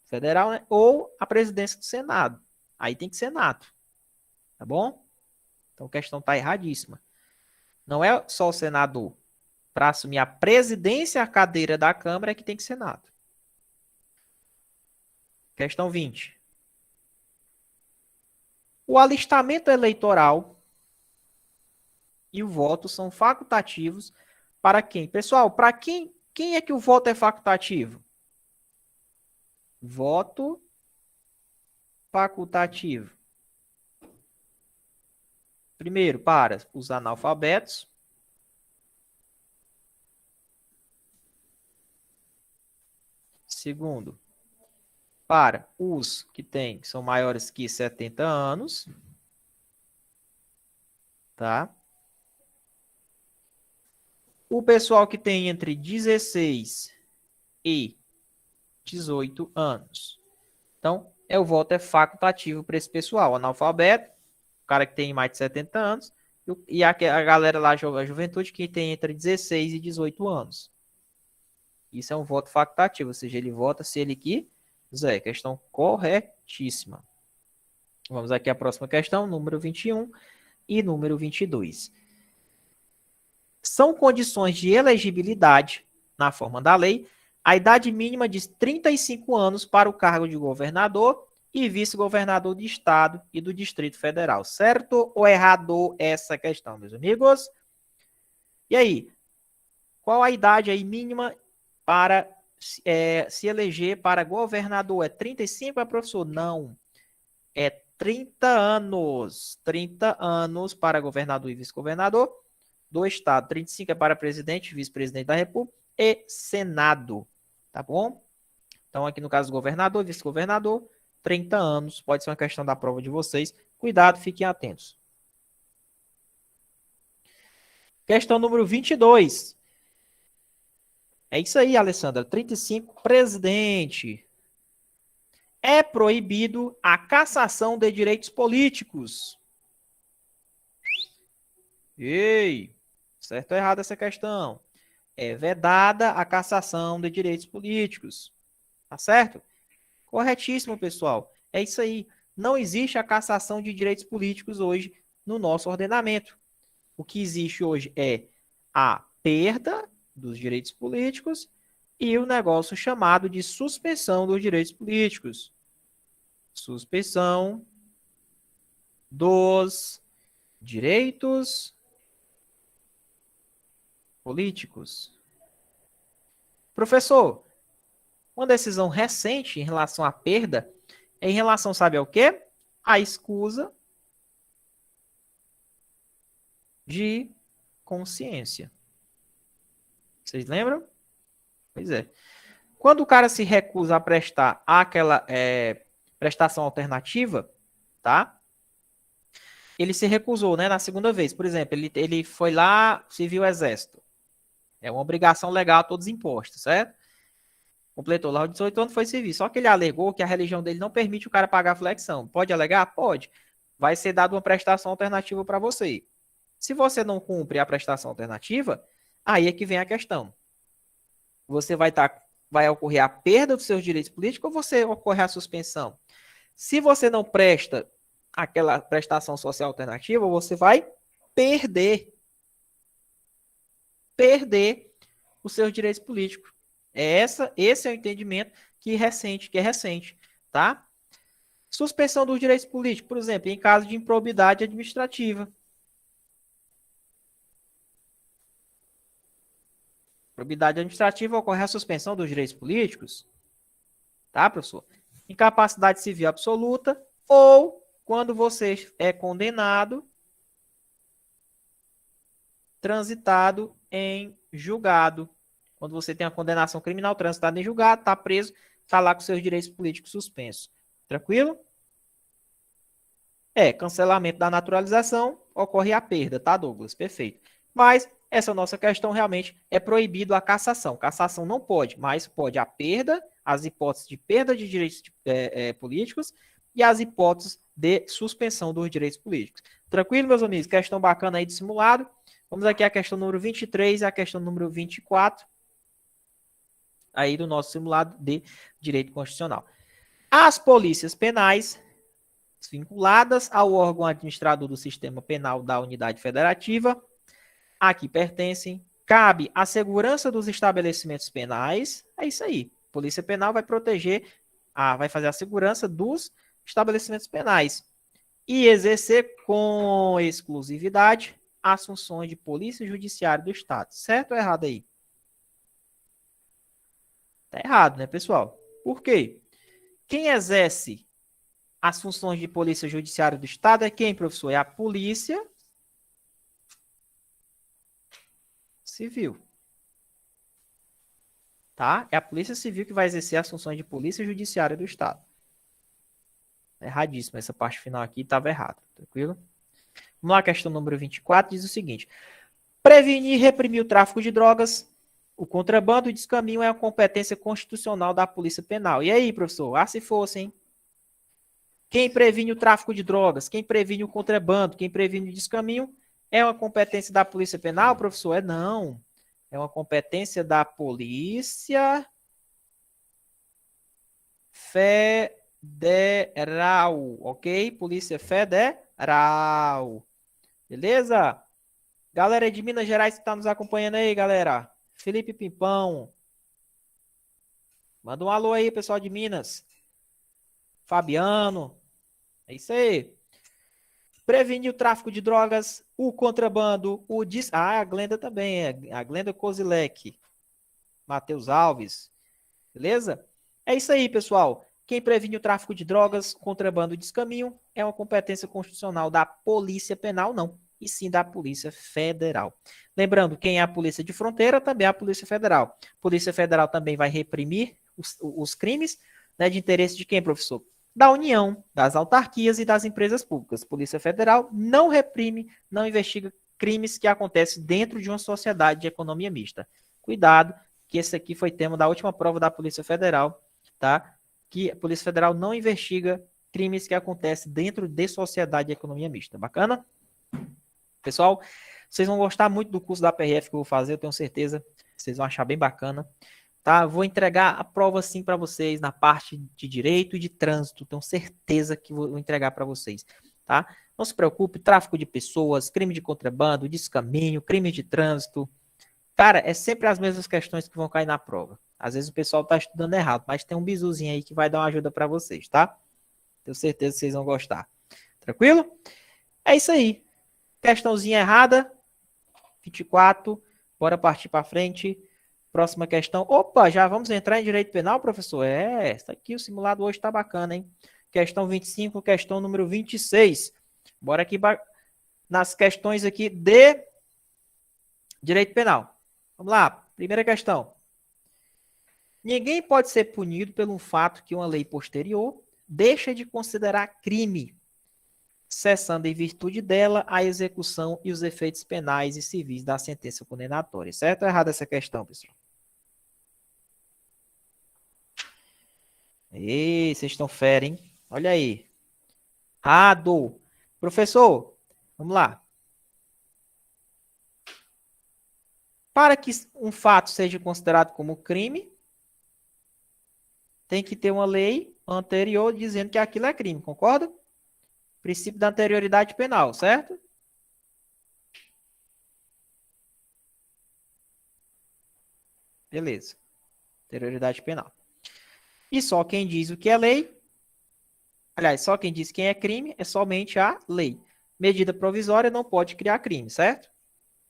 federal, né? Ou a presidência do Senado. Aí tem que ser nato. Tá bom? Então a questão tá erradíssima. Não é só o senador. Para assumir a presidência, a cadeira da Câmara é que tem que ser nato. Questão 20. O alistamento eleitoral e o voto são facultativos para quem? Pessoal, para quem é que o voto é facultativo? Voto facultativo. Primeiro, para os analfabetos. Segundo, para os que são maiores que 70 anos, tá? O pessoal que tem entre 16 e 18 anos. Então, o voto é facultativo para esse pessoal. Analfabeto, o cara que tem mais de 70 anos, e a galera lá, a juventude, que tem entre 16 e 18 anos. Isso é um voto facultativo, ou seja, ele vota se ele quiser. Questão corretíssima. Vamos aqui à próxima questão, número 21 e número 22. São condições de elegibilidade, na forma da lei, a idade mínima de 35 anos para o cargo de governador e vice-governador de estado e do Distrito Federal. Certo ou errado essa questão, meus amigos? E aí, qual a idade aí mínima para se eleger para governador? É 35, professor? Não. É 30 anos. 30 anos para governador e vice-governador do estado. 35 é para presidente, vice-presidente da República e Senado. Tá bom? Então, aqui no caso, governador, vice-governador, 30 anos. Pode ser uma questão da prova de vocês. Cuidado, fiquem atentos. Questão número 22. É isso aí, Alessandra. 35, presidente. É proibido a cassação de direitos políticos. Ei, certo ou errado essa questão? É vedada a cassação de direitos políticos. Tá certo? Corretíssimo, pessoal. É isso aí. Não existe a cassação de direitos políticos hoje no nosso ordenamento. O que existe hoje é a perda dos direitos políticos e o negócio chamado de suspensão dos direitos políticos. Suspensão dos direitos políticos. Professor, uma decisão recente em relação à perda é em relação, sabe ao quê? A escusa de consciência. Vocês lembram? Pois é. Quando o cara se recusa a prestar aquela prestação alternativa, tá? Ele se recusou, né, na segunda vez. Por exemplo, ele foi lá, serviu o exército. É uma obrigação legal a todos os impostos, certo? Completou lá os 18 anos, foi servir. Só que ele alegou que a religião dele não permite o cara pagar a flexão. Pode alegar? Pode. Vai ser dada uma prestação alternativa para você. Se você não cumpre a prestação alternativa, aí é que vem a questão. Você vai ocorrer a perda dos seus direitos políticos ou você ocorrer a suspensão? Se você não presta aquela prestação social alternativa, você vai perder os seus direitos políticos. Esse é o entendimento que é recente, tá? Suspensão dos direitos políticos, por exemplo, em caso de improbidade administrativa. Improbidade administrativa ocorre a suspensão dos direitos políticos, tá, professor? Incapacidade civil absoluta ou quando você é condenado, transitado em julgado. Quando você tem a condenação criminal, transitado em julgado, está preso, está lá com seus direitos políticos suspensos. Tranquilo? Cancelamento da naturalização, ocorre a perda, tá, Douglas? Perfeito. Mas essa nossa questão realmente é proibido a cassação. Cassação não pode, mas pode a perda, as hipóteses de perda de direitos políticos e as hipóteses de suspensão dos direitos políticos. Tranquilo, meus amigos? Questão bacana aí de simulado. Vamos aqui à questão número 23 e à questão número 24 aí do nosso simulado de direito constitucional. As polícias penais vinculadas ao órgão administrador do sistema penal da unidade federativa, a que pertencem, cabe a segurança dos estabelecimentos penais. É isso aí. A Polícia Penal vai proteger, vai fazer a segurança dos estabelecimentos penais e exercer com exclusividade as funções de polícia judiciária do Estado. Certo ou errado aí? Tá errado, né, pessoal? Por quê? Quem exerce as funções de polícia judiciária do Estado é quem, professor? É a Polícia Civil. tá? É a Polícia Civil que vai exercer as funções de polícia judiciária do Estado. Erradíssimo, essa parte final aqui estava errada, tranquilo? Vamos lá, questão número 24, diz o seguinte: prevenir e reprimir o tráfico de drogas, o contrabando e o descaminho é a competência constitucional da Polícia Penal. E aí, professor? Ah, se fosse, hein? Quem previne o tráfico de drogas, quem previne o contrabando, quem previne o descaminho, é uma competência da Polícia Penal, professor? É não. É uma competência da Polícia Federal, ok? Polícia Federal. Beleza? Galera de Minas Gerais que está nos acompanhando aí, galera. Felipe Pimpão. Manda um alô aí, pessoal de Minas. Fabiano. É isso aí. Prevenir o tráfico de drogas, o contrabando, o a Glenda também é. A Glenda Kozilek. Matheus Alves. Beleza? É isso aí, pessoal. Quem previne o tráfico de drogas, contrabando e descaminho é uma competência constitucional da Polícia Penal, não, e sim da Polícia Federal. Lembrando, quem é a Polícia de Fronteira também é a Polícia Federal. Polícia Federal também vai reprimir os crimes, né, de interesse de quem, professor? Da União, das autarquias e das empresas públicas. Polícia Federal não reprime, não investiga crimes que acontecem dentro de uma sociedade de economia mista. Cuidado, que esse aqui foi tema da última prova da Polícia Federal, tá? Que a Polícia Federal não investiga crimes que acontecem dentro de sociedade de economia mista. Bacana? Pessoal, vocês vão gostar muito do curso da PRF que eu vou fazer, eu tenho certeza. Vocês vão achar bem bacana. Tá? Vou entregar a prova sim para vocês na parte de direito e de trânsito. Tenho certeza que vou entregar para vocês. Tá? Não se preocupe, tráfico de pessoas, crime de contrabando, descaminho, crime de trânsito. Cara, é sempre as mesmas questões que vão cair na prova. Às vezes o pessoal está estudando errado, mas tem um bizuzinho aí que vai dar uma ajuda para vocês, tá? Tenho certeza que vocês vão gostar. Tranquilo? É isso aí. Questãozinha errada. 24. Bora partir para frente. Próxima questão. Opa, já vamos entrar em direito penal, professor? É, essa aqui, o simulado hoje tá bacana, hein? Questão 25, questão número 26. Bora aqui nas questões aqui de direito penal. Vamos lá, primeira questão. Ninguém pode ser punido por um fato que uma lei posterior deixa de considerar crime, cessando em virtude dela a execução e os efeitos penais e civis da sentença condenatória. Certo ou errado essa questão, pessoal? Ei, vocês estão fera, hein? Olha aí. Errado. Professor, vamos lá. Para que um fato seja considerado como crime, tem que ter uma lei anterior dizendo que aquilo é crime, concorda? Princípio da anterioridade penal, certo? Beleza. Anterioridade penal. E só quem diz o que é lei, aliás, só quem diz quem é crime é somente a lei. Medida provisória não pode criar crime, certo?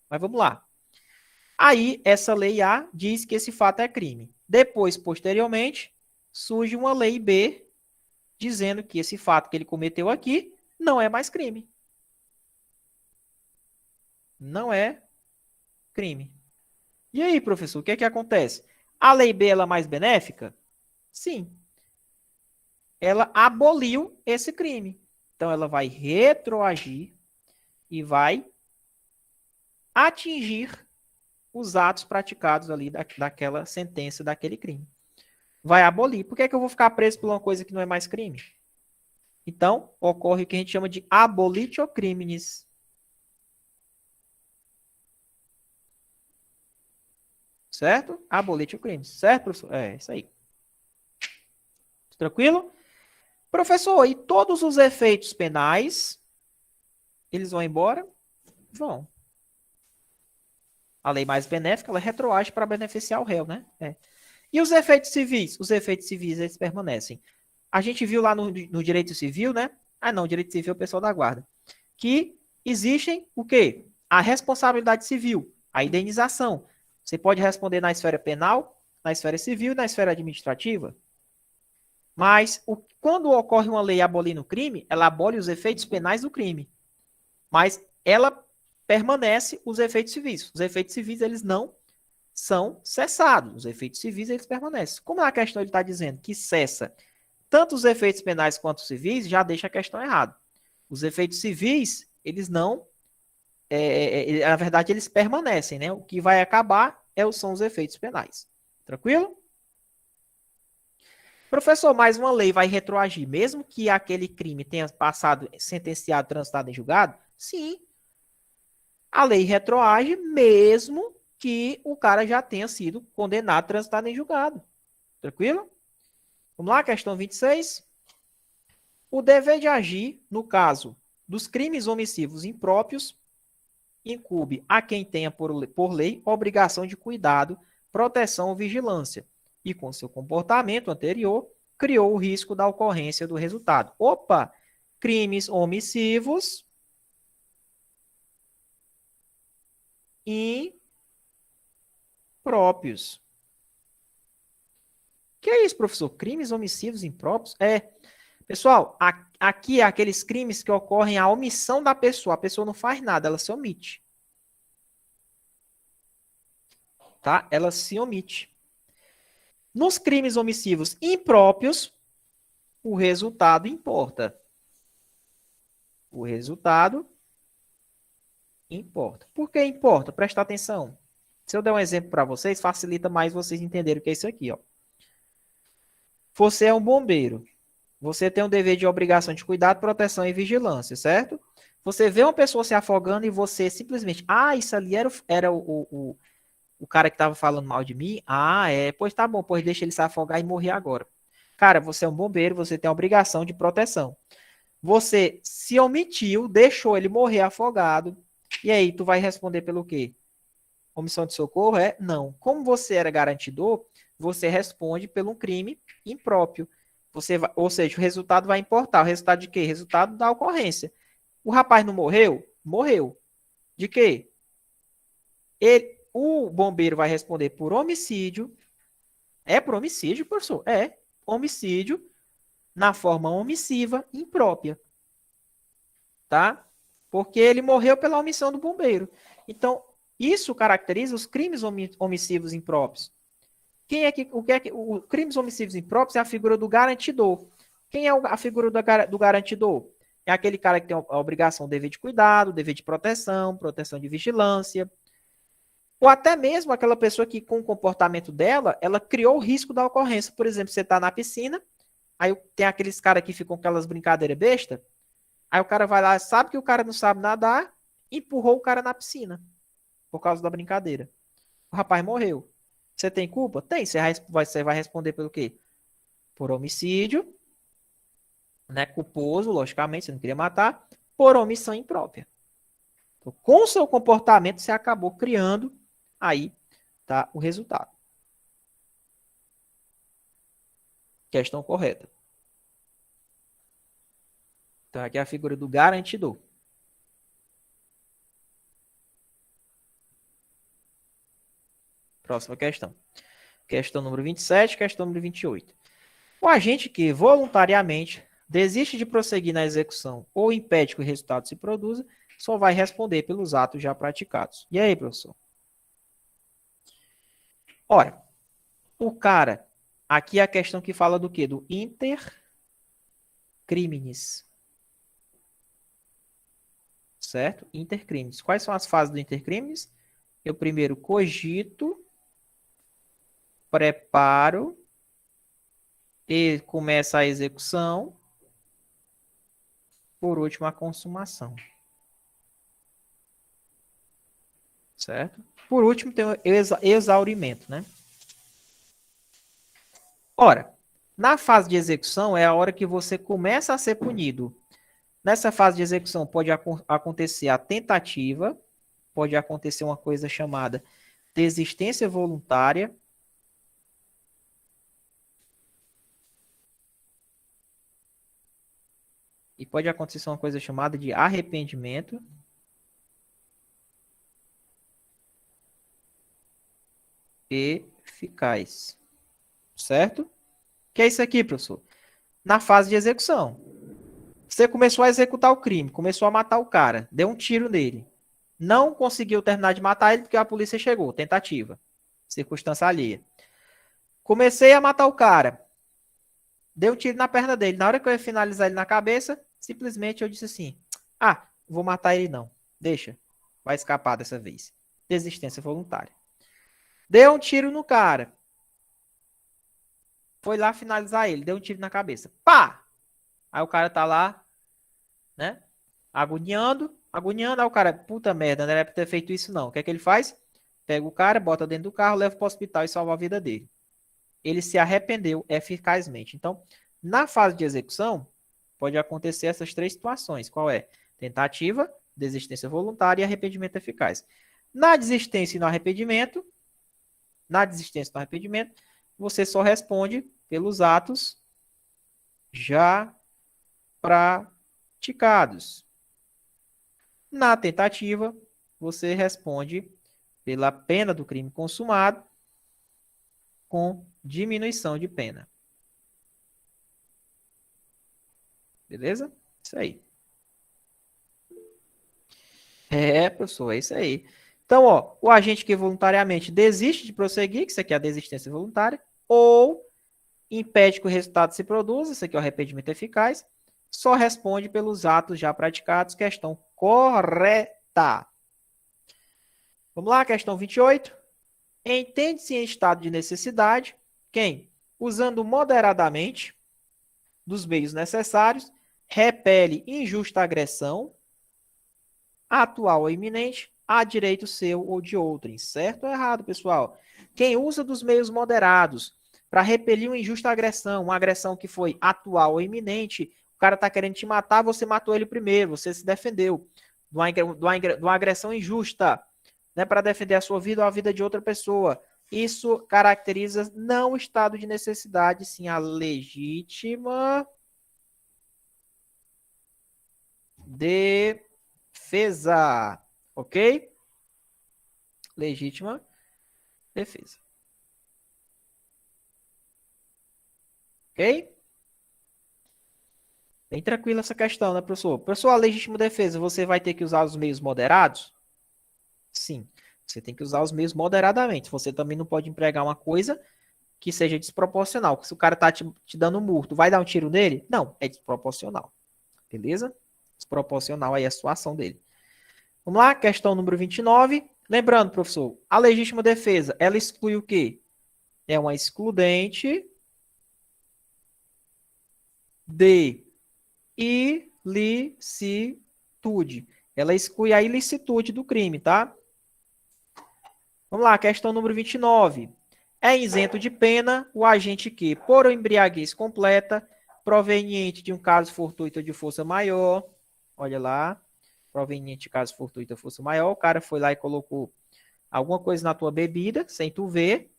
Mas vamos lá. Aí, essa lei A diz que esse fato é crime. Depois, posteriormente, surge uma lei B dizendo que esse fato que ele cometeu aqui não é mais crime. Não é crime. E aí, professor, o que é que acontece? A lei B ela é mais benéfica? Sim. Ela aboliu esse crime. Então, ela vai retroagir e vai atingir os atos praticados ali daquela sentença, daquele crime. Vai abolir. Por que é que eu vou ficar preso por uma coisa que não é mais crime? Então, ocorre o que a gente chama de abolitio criminis. Certo? Abolitio criminis. Certo, professor? É, isso aí. Tranquilo? Professor, e todos os efeitos penais, eles vão embora? Vão. A lei mais benéfica, ela retroage para beneficiar o réu, né? É. E os efeitos civis? Os efeitos civis, eles permanecem. A gente viu lá no direito civil, né? Ah, não, direito civil é o pessoal da guarda. Que existem o quê? A responsabilidade civil, a indenização. Você pode responder na esfera penal, na esfera civil e na esfera administrativa. Mas quando ocorre uma lei abolindo o crime, ela abole os efeitos penais do crime. Mas ela permanece os efeitos civis. Os efeitos civis, eles não são cessados. Os efeitos civis, eles permanecem. Como na questão ele está dizendo que cessa tanto os efeitos penais quanto os civis, já deixa a questão errada. Os efeitos civis, eles não... na verdade, eles permanecem, né? O que vai acabar são os efeitos penais. Tranquilo? Professor, mais uma lei vai retroagir, mesmo que aquele crime tenha passado, sentenciado, transitado em julgado? Sim. A lei retroage mesmo que o cara já tenha sido condenado, transitado em julgado. Tranquilo? Vamos lá, questão 26. O dever de agir, no caso dos crimes omissivos impróprios, incumbe a quem tenha por lei obrigação de cuidado, proteção ou vigilância, e com seu comportamento anterior, criou o risco da ocorrência do resultado. Opa! Crimes omissivos impróprios. Que é isso, professor? Crimes omissivos impróprios? Pessoal, aqui é aqueles crimes que ocorrem a omissão da pessoa. A pessoa não faz nada, ela se omite. Tá? Ela se omite. Nos crimes omissivos impróprios, o resultado importa. O resultado importa. Por que importa? Presta atenção. Se eu der um exemplo para vocês, facilita mais vocês entenderem o que é isso aqui. Ó. Você é um bombeiro. Você tem o dever de obrigação de cuidado, proteção e vigilância, certo? Você vê uma pessoa se afogando e você simplesmente... isso ali era o cara que estava falando mal de mim? Pois tá bom, pois deixa ele se afogar e morrer agora. Cara, você é um bombeiro, você tem a obrigação de proteção. Você se omitiu, deixou ele morrer afogado. E aí, tu vai responder pelo quê? Omissão de socorro? Não. Como você era garantidor, você responde pelo crime impróprio. Ou seja, o resultado vai importar. O resultado de quê? Resultado da ocorrência. O rapaz não morreu? Morreu. De quê? O bombeiro vai responder por homicídio. É por homicídio, professor? Homicídio na forma omissiva imprópria. Tá? Porque ele morreu pela omissão do bombeiro. Então, isso caracteriza os crimes omissivos impróprios. Os crimes omissivos impróprios é a figura do garantidor. Quem é a figura do garantidor? É aquele cara que tem a obrigação, o dever de cuidado, o dever de proteção, proteção de vigilância. Ou até mesmo aquela pessoa que, com o comportamento dela, ela criou o risco da ocorrência. Por exemplo, você está na piscina, aí tem aqueles caras que ficam com aquelas brincadeiras bestas, aí o cara vai lá, sabe que o cara não sabe nadar, empurrou o cara na piscina, por causa da brincadeira. O rapaz morreu. Você tem culpa? Tem. Você vai responder pelo quê? Por homicídio, né? Culposo, logicamente, você não queria matar, por omissão imprópria. Então, com o seu comportamento, você acabou criando aí, tá, o resultado. Questão correta. Então, aqui é a figura do garantidor. Próxima questão. Questão número 27, questão número 28. O agente que voluntariamente desiste de prosseguir na execução ou impede que o resultado se produza, só vai responder pelos atos já praticados. E aí, professor? Ora, o cara, aqui é a questão que fala do quê? Do inter criminis. Certo? Intercrimes. Quais são as fases do intercrimes? Eu primeiro cogito, preparo e começa a execução. Por último, a consumação. Certo? Por último, tem o exaurimento, né? Ora, na fase de execução é a hora que você começa a ser punido. Nessa fase de execução pode acontecer a tentativa, pode acontecer uma coisa chamada desistência voluntária. E pode acontecer uma coisa chamada de arrependimento. Eficaz. Certo? Que é isso aqui, professor? Na fase de execução. Você começou a executar o crime, começou a matar o cara, deu um tiro nele. Não conseguiu terminar de matar ele porque a polícia chegou, tentativa. circunstância alheia. Comecei a matar o cara. Dei um tiro na perna dele. Na hora que eu ia finalizar ele na cabeça, simplesmente eu disse assim, vou matar ele não. Deixa, vai escapar dessa vez. Desistência voluntária. Deu um tiro no cara. Foi lá finalizar ele, deu um tiro na cabeça. Pá! Aí o cara tá lá, né? Agoniando. Aí o cara, puta merda, não era pra ter feito isso não. O que é que ele faz? Pega o cara, bota dentro do carro, leva pro hospital e salva a vida dele. Ele se arrependeu eficazmente. Então, na fase de execução, pode acontecer essas três situações. Qual é? Tentativa, desistência voluntária e arrependimento eficaz. Na desistência e no arrependimento, você só responde pelos atos já praticados. Na tentativa, você responde pela pena do crime consumado com diminuição de pena. Beleza? Isso aí. Professor, é isso aí. Então, o agente que voluntariamente desiste de prosseguir, que isso aqui é a desistência voluntária, ou impede que o resultado se produza, isso aqui é o arrependimento eficaz, só responde pelos atos já praticados, questão correta. Vamos lá, questão 28. Entende-se em estado de necessidade, quem, usando moderadamente dos meios necessários, repele injusta agressão, atual ou iminente, a direito seu ou de outrem. Certo ou errado, pessoal? Quem usa dos meios moderados para repelir uma injusta agressão, uma agressão que foi atual ou iminente, o cara está querendo te matar, você matou ele primeiro, você se defendeu de uma agressão injusta, né, para defender a sua vida ou a vida de outra pessoa. Isso caracteriza não o estado de necessidade, sim a legítima defesa. Ok? Legítima defesa. Ok? Bem tranquila essa questão, né, professor? Professor, a legítima defesa, você vai ter que usar os meios moderados? Sim, você tem que usar os meios moderadamente. Você também não pode empregar uma coisa que seja desproporcional. Se o cara tá te dando um murro, vai dar um tiro nele? Não, é desproporcional. Beleza? Desproporcional aí a situação dele. Vamos lá, questão número 29. Lembrando, professor, a legítima defesa, ela exclui o quê? É uma excludente de ilicitude. Ela exclui a ilicitude do crime, tá? Vamos lá, questão número 29. É isento de pena o agente que, por embriaguez completa, proveniente de um caso fortuito de força maior, olha lá, proveniente de caso fortuito de força maior, o cara foi lá e colocou alguma coisa na tua bebida, sem tu ver,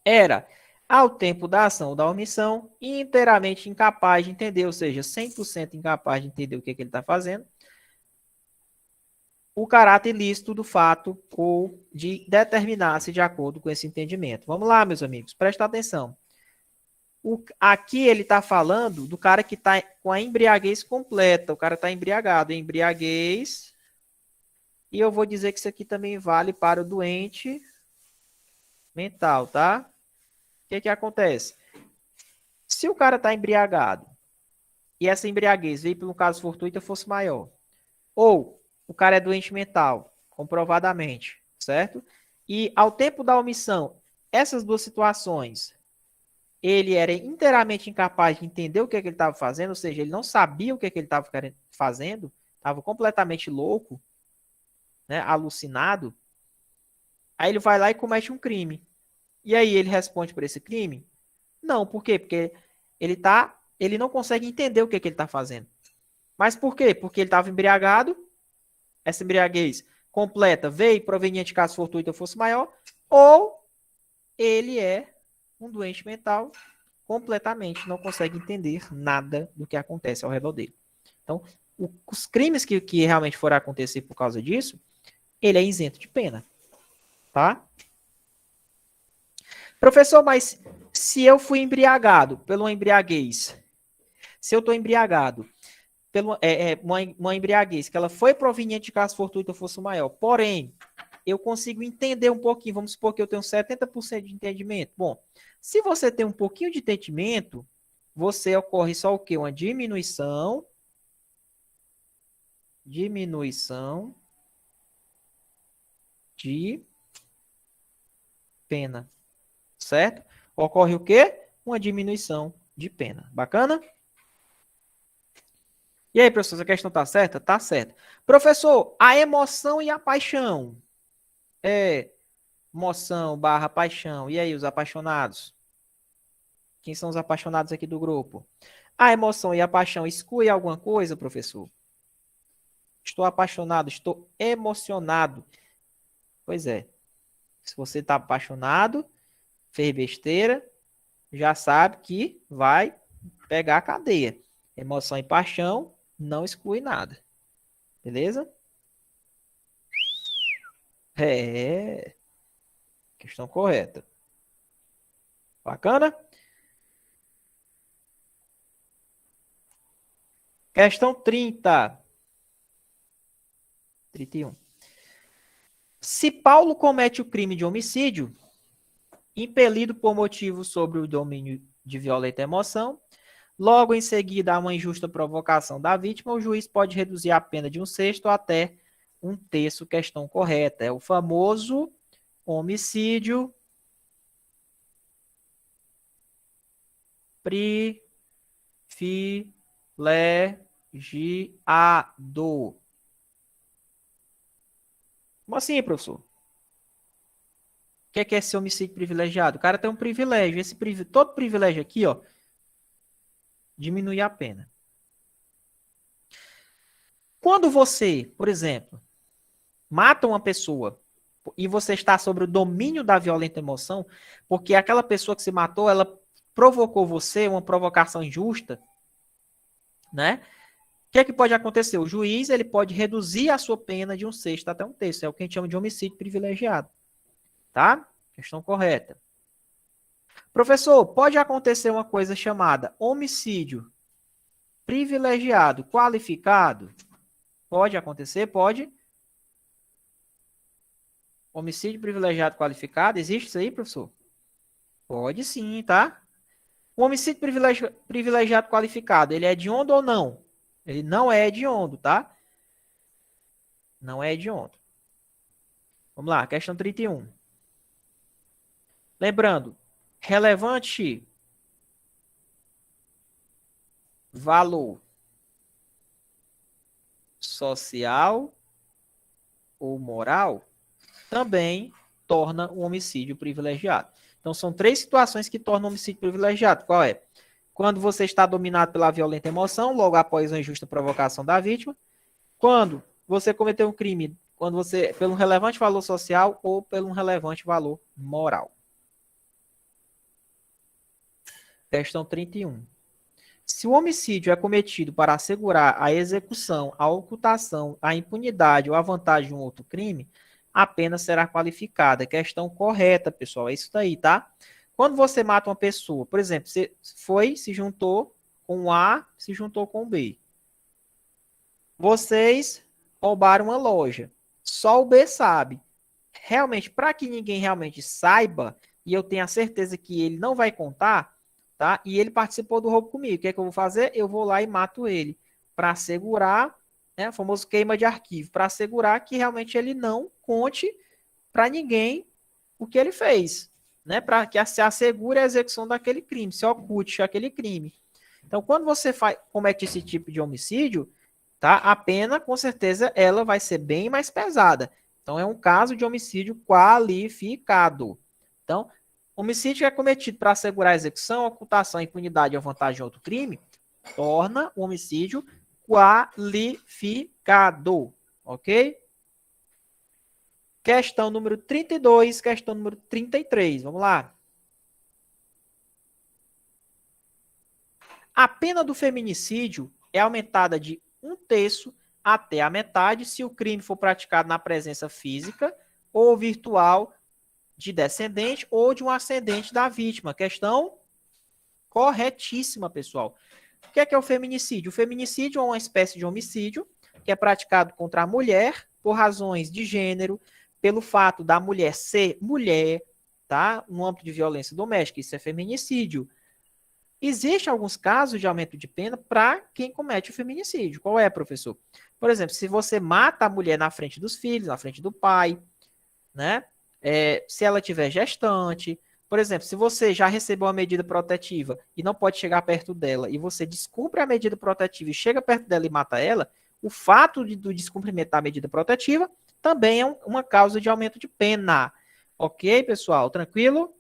era, ao tempo da ação ou da omissão, inteiramente incapaz de entender, ou seja, 100% incapaz de entender o que ele está fazendo, o caráter ilícito do fato ou de determinar-se de acordo com esse entendimento. Vamos lá, meus amigos, presta atenção. Aqui ele está falando do cara que está com a embriaguez completa. O cara está embriagado, embriaguez. E eu vou dizer que isso aqui também vale para o doente mental, tá? O que acontece? Se o cara está embriagado e essa embriaguez veio por um caso fortuito fosse maior, ou o cara é doente mental, comprovadamente, certo? E ao tempo da omissão, essas duas situações, ele era inteiramente incapaz de entender o que ele estava fazendo, ou seja, ele não sabia o que ele estava fazendo, estava completamente louco, né, alucinado. Aí ele vai lá e comete um crime. E aí ele responde por esse crime? Não, por quê? Porque ele não consegue entender o que ele está fazendo. Mas por quê? Porque ele estava embriagado, essa embriaguez completa veio proveniente de caso fortuito ou fosse maior, ou ele é um doente mental completamente, não consegue entender nada do que acontece ao redor dele. Então, os crimes que realmente foram acontecer por causa disso, ele é isento de pena. Tá? Professor, mas se eu fui embriagado pela embriaguez, se eu estou embriagado pela uma embriaguez, que ela foi proveniente de caso fortuito ou fosse maior, porém, eu consigo entender um pouquinho. Vamos supor que eu tenho 70% de entendimento. Bom, se você tem um pouquinho de entendimento, você ocorre só o quê? Uma diminuição de pena, certo? Ocorre o quê? Uma diminuição de pena. Bacana? E aí, professor, essa questão tá certa? Tá certa. Professor, a emoção e a paixão. Emoção barra paixão. E aí, os apaixonados? Quem são os apaixonados aqui do grupo? A emoção e a paixão exclui alguma coisa, professor? Estou apaixonado, estou emocionado. Pois é. Se você está apaixonado, fez besteira, já sabe que vai pegar a cadeia. Emoção e paixão não exclui nada. Beleza? Questão correta. Bacana? Questão 30. 31. Se Paulo comete o crime de homicídio, impelido por motivo sobre o domínio de violenta emoção, logo em seguida a uma injusta provocação da vítima, o juiz pode reduzir a pena de 1/6 até 1/3. Questão correta. É o famoso homicídio privilegiado. Como assim, professor? O que é esse homicídio privilegiado? O cara tem um privilégio. Todo privilégio aqui, ó, diminui a pena. Quando você, por exemplo, mata uma pessoa e você está sob o domínio da violenta emoção, porque aquela pessoa que se matou, ela provocou você uma provocação injusta, né? O que é que pode acontecer? O juiz ele pode reduzir a sua pena de 1/6 até 1/3. É o que a gente chama de homicídio privilegiado. Tá? Questão correta. Professor, pode acontecer uma coisa chamada homicídio privilegiado qualificado? Pode acontecer? Pode. Homicídio privilegiado qualificado, existe isso aí, professor? Pode sim, tá? O homicídio privilegiado qualificado, ele é hediondo ou não? Ele não é hediondo, tá? Não é hediondo. Vamos lá, questão 31. Lembrando, relevante valor social ou moral também torna um homicídio privilegiado. Então, são 3 situações que tornam um homicídio privilegiado. Qual é? Quando você está dominado pela violenta emoção, logo após a injusta provocação da vítima. Quando você cometeu um crime, pelo um relevante valor social ou pelo um relevante valor moral. Questão 31. Se o homicídio é cometido para assegurar a execução, a ocultação, a impunidade ou a vantagem de um outro crime, a pena será qualificada. Questão correta, pessoal. É isso daí, tá? Quando você mata uma pessoa, por exemplo, você se juntou com A, se juntou com B. Vocês roubaram uma loja. Só o B sabe. Realmente, para que ninguém realmente saiba, e eu tenha certeza que ele não vai contar, tá? E ele participou do roubo comigo. O que é que eu vou fazer? Eu vou lá e mato ele. Para assegurar, né, o famoso queima de arquivo, para assegurar que realmente ele não conte para ninguém o que ele fez, né? Para que se assegure a execução daquele crime, se oculte aquele crime. Então, quando você comete esse tipo de homicídio, tá? A pena, com certeza, ela vai ser bem mais pesada. Então, é um caso de homicídio qualificado. Então, homicídio que é cometido para assegurar a execução, ocultação, impunidade ou vantagem de outro crime, torna o homicídio qualificado. Ok? Questão número 32, questão número 33. Vamos lá. A pena do feminicídio é aumentada de 1/3 até a metade se o crime for praticado na presença física ou virtual de descendente ou de um ascendente da vítima. Questão corretíssima, pessoal. O que é o feminicídio? O feminicídio é uma espécie de homicídio que é praticado contra a mulher por razões de gênero, pelo fato da mulher ser mulher, tá? No âmbito de violência doméstica, isso é feminicídio. Existem alguns casos de aumento de pena para quem comete o feminicídio. Qual é, professor? Por exemplo, se você mata a mulher na frente dos filhos, na frente do pai, né? Se ela tiver gestante, por exemplo, se você já recebeu uma medida protetiva e não pode chegar perto dela, e você descumpre a medida protetiva e chega perto dela e mata ela, o fato do descumprimento da medida protetiva também é uma causa de aumento de pena. Ok, pessoal? Tranquilo?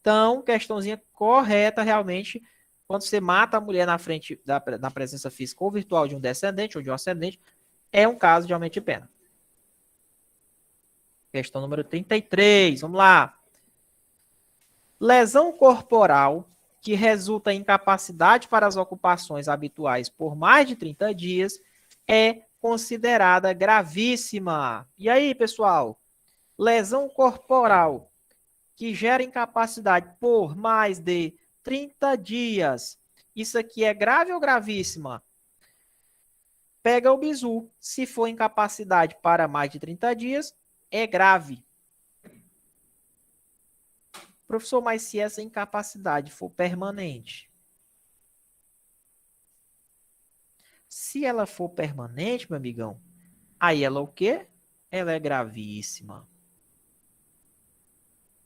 Então, questãozinha correta realmente, quando você mata a mulher na frente na presença física ou virtual de um descendente ou de um ascendente, é um caso de aumento de pena. Questão número 33, vamos lá. Lesão corporal que resulta em incapacidade para as ocupações habituais por mais de 30 dias é considerada gravíssima. E aí, pessoal? Lesão corporal que gera incapacidade por mais de 30 dias. Isso aqui é grave ou gravíssima? Pega o bizu. Se for incapacidade para mais de 30 dias, é grave. Professor, mas se essa incapacidade for permanente? Se ela for permanente, meu amigão, aí ela o quê? Ela é gravíssima.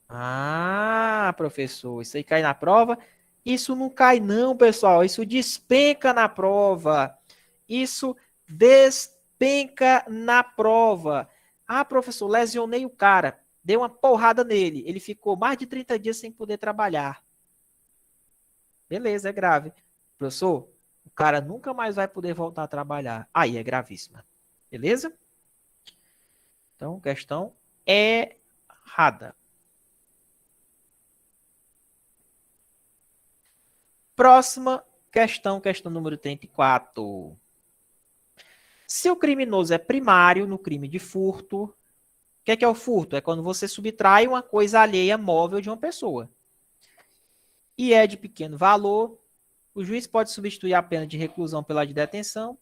Ah, professor, isso aí cai na prova? Isso não cai não, pessoal. Isso despenca na prova. Isso despenca na prova. Ah, professor, lesionei o cara. Dei uma porrada nele. Ele ficou mais de 30 dias sem poder trabalhar. Beleza, é grave. Professor, o cara nunca mais vai poder voltar a trabalhar. Aí é gravíssima. Beleza? Então, questão errada. Próxima questão, questão número 34. Se o criminoso é primário no crime de furto, o que é o furto? É quando você subtrai uma coisa alheia móvel de uma pessoa. E é de pequeno valor, o juiz pode substituir a pena de reclusão pela de detenção,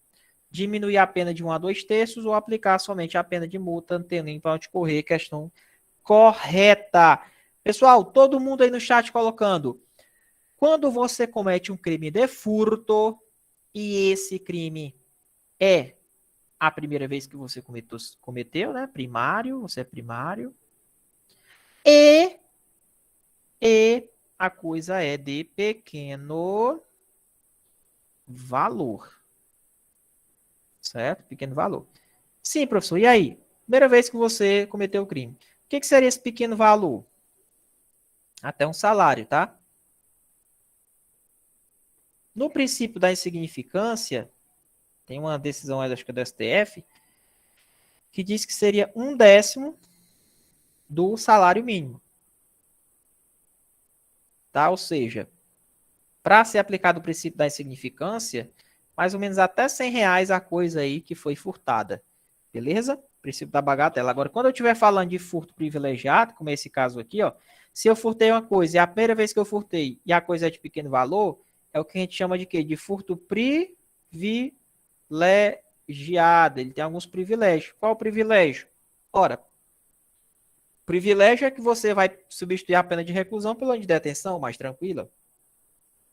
diminuir a pena de 1 a 2 terços ou aplicar somente a pena de multa, não tem nem para onde correr, questão correta. Pessoal, todo mundo aí no chat colocando. Quando você comete um crime de furto e esse crime é a primeira vez que você cometeu, né? Primário, você é primário. E a coisa é de pequeno valor. Certo? Pequeno valor. Sim, professor. E aí? Primeira vez que você cometeu o crime. O que seria esse pequeno valor? Até um salário, tá? No princípio da insignificância, tem uma decisão, acho que é do STF, que diz que seria 1/10 do salário mínimo. Tá? Ou seja, para ser aplicado o princípio da insignificância, mais ou menos até R$100 a coisa aí que foi furtada. Beleza? Princípio da bagatela. Agora, quando eu estiver falando de furto privilegiado, como é esse caso aqui, ó, se eu furtei uma coisa e é a primeira vez que eu furtei e a coisa é de pequeno valor, é o que a gente chama de quê? De furto privilegiado. Ele tem alguns privilégios. Qual o privilégio? Ora, privilégio é que você vai substituir a pena de reclusão pela de detenção, mais tranquila.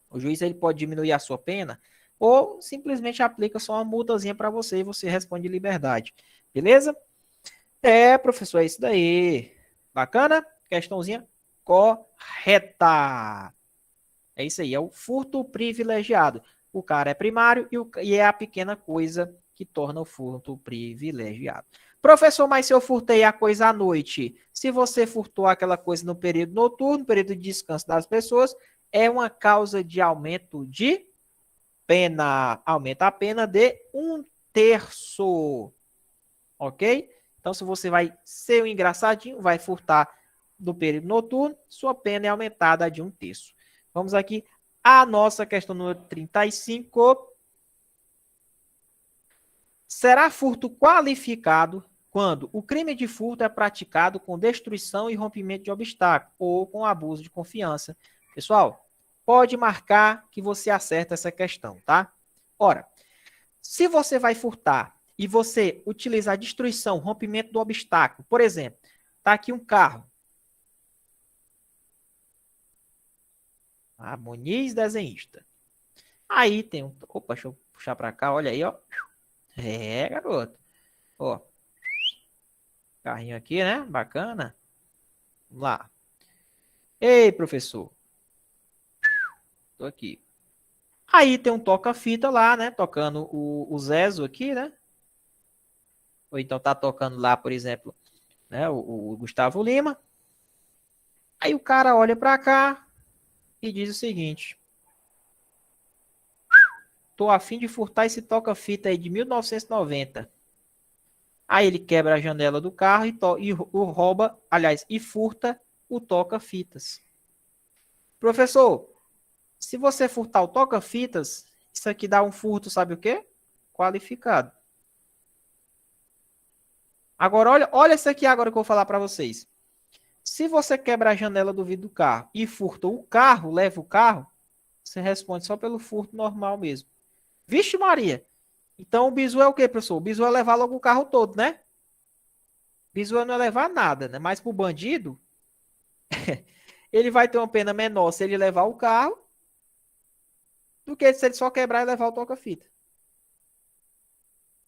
O juiz ele pode diminuir a sua pena ou simplesmente aplica só uma multazinha para você e você responde de liberdade. Beleza? Professor, é isso daí. Bacana? Questãozinha correta. É isso aí, é o furto privilegiado. O cara é primário e é a pequena coisa que torna o furto privilegiado. Professor, mas se eu furtei a coisa à noite, se você furtou aquela coisa no período noturno, período de descanso das pessoas, é uma causa de aumento de pena. Aumenta a pena de 1/3. Ok? Então, se você vai ser um engraçadinho, vai furtar no período noturno, sua pena é aumentada de 1/3. Vamos aqui à nossa questão número 35. Será furto qualificado quando o crime de furto é praticado com destruição e rompimento de obstáculo ou com abuso de confiança? Pessoal, pode marcar que você acerta essa questão, tá? Ora, se você vai furtar e você utilizar destruição, rompimento do obstáculo, por exemplo, Tá aqui um carro. Ah, Muniz desenhista. Aí tem um... Opa, deixa eu puxar pra cá. Olha aí, ó. É, garoto. Ó. Carrinho aqui, né? Bacana. Vamos lá. Ei, professor. Tô aqui. Aí tem um toca-fita lá, né? Tocando o Zezo aqui, né? Ou então tá tocando lá, por exemplo, né? O Gustavo Lima. Aí o cara olha pra cá e diz o seguinte: tô a fim de furtar esse toca-fita aí de 1990. Aí ele quebra a janela do carro e rouba, aliás, e furta o toca-fitas. Professor, se você furtar o toca-fitas, isso aqui dá um furto, sabe o quê? Qualificado. Agora, olha isso aqui agora que eu vou falar para vocês. Se você quebra a janela do vidro do carro e furta o carro, leva o carro, você responde só pelo furto normal mesmo. Vixe Maria! Então o bizu é o quê, professor? O bizu é levar logo o carro todo, né? O bizu não é levar nada, né? Mas pro bandido, ele vai ter uma pena menor se ele levar o carro do que se ele só quebrar e levar o toca-fita.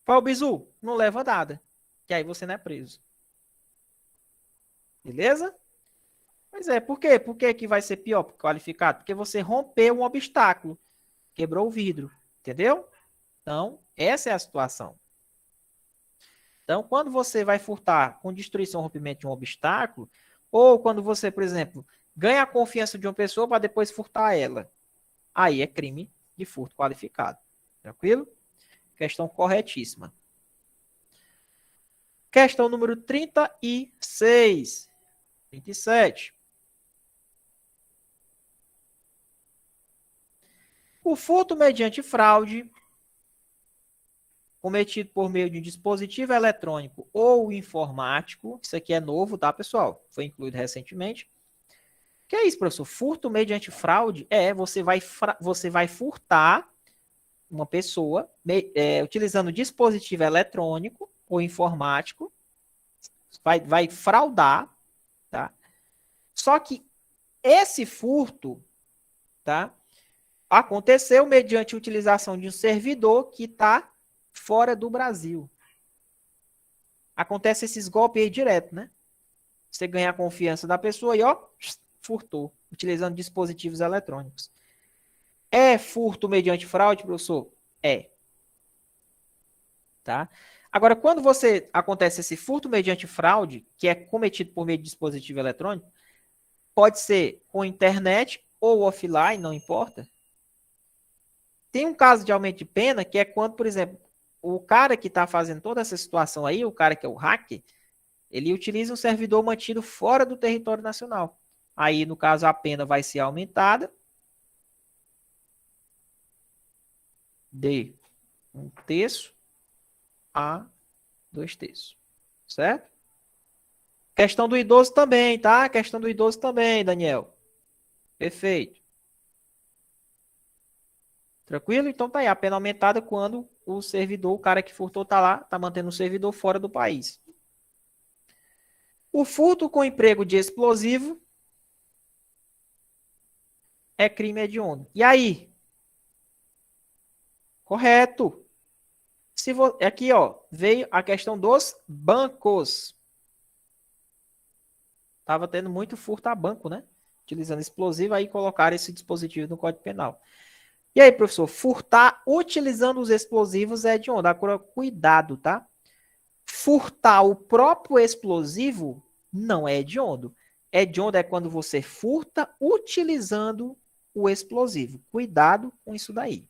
Qual o bizu? Não leva nada. Que aí você não é preso. Beleza? Pois é, por quê? Por que que vai ser pior qualificado? Porque você rompeu um obstáculo, quebrou o vidro, entendeu? Então, essa é a situação. Então, quando você vai furtar com destruição ou rompimento de um obstáculo, ou quando você, por exemplo, ganha a confiança de uma pessoa para depois furtar ela, aí é crime de furto qualificado. Tranquilo? Questão corretíssima. Questão número 36. 37. O furto mediante fraude cometido por meio de um dispositivo eletrônico ou informático, isso aqui é novo, tá, pessoal? Foi incluído recentemente. Que é isso, professor? Furto mediante fraude você vai furtar uma pessoa utilizando dispositivo eletrônico ou informático, vai fraudar, tá? Só que esse furto, tá? Aconteceu mediante a utilização de um servidor que está fora do Brasil. Acontece esses golpes aí direto, né? Você ganha a confiança da pessoa e, ó, furtou, utilizando dispositivos eletrônicos. É furto mediante fraude, professor? É. Tá? Agora, quando você acontece esse furto mediante fraude, que é cometido por meio de dispositivo eletrônico, pode ser com internet ou offline, não importa. Tem um caso de aumento de pena que é quando, por exemplo, o cara que está fazendo toda essa situação aí, o cara que é o hacker, ele utiliza um servidor mantido fora do território nacional. Aí, no caso, a pena vai ser aumentada de 1/3 a 2/3. Certo? Questão do idoso também, tá? Questão do idoso também, Daniel. Perfeito. Tranquilo? Então tá aí. A pena aumentada quando o servidor, o cara que furtou tá lá, tá mantendo o servidor fora do país. O furto com emprego de explosivo é crime hediondo. E aí? Correto. Aqui, ó, veio a questão dos bancos. Tava tendo muito furto a banco, né? Utilizando explosivo, aí colocaram esse dispositivo no Código Penal. E aí, professor, furtar utilizando os explosivos é hediondo. Agora, cuidado, tá? Furtar o próprio explosivo não é hediondo. Hediondo é quando você furta utilizando o explosivo. Cuidado com isso daí,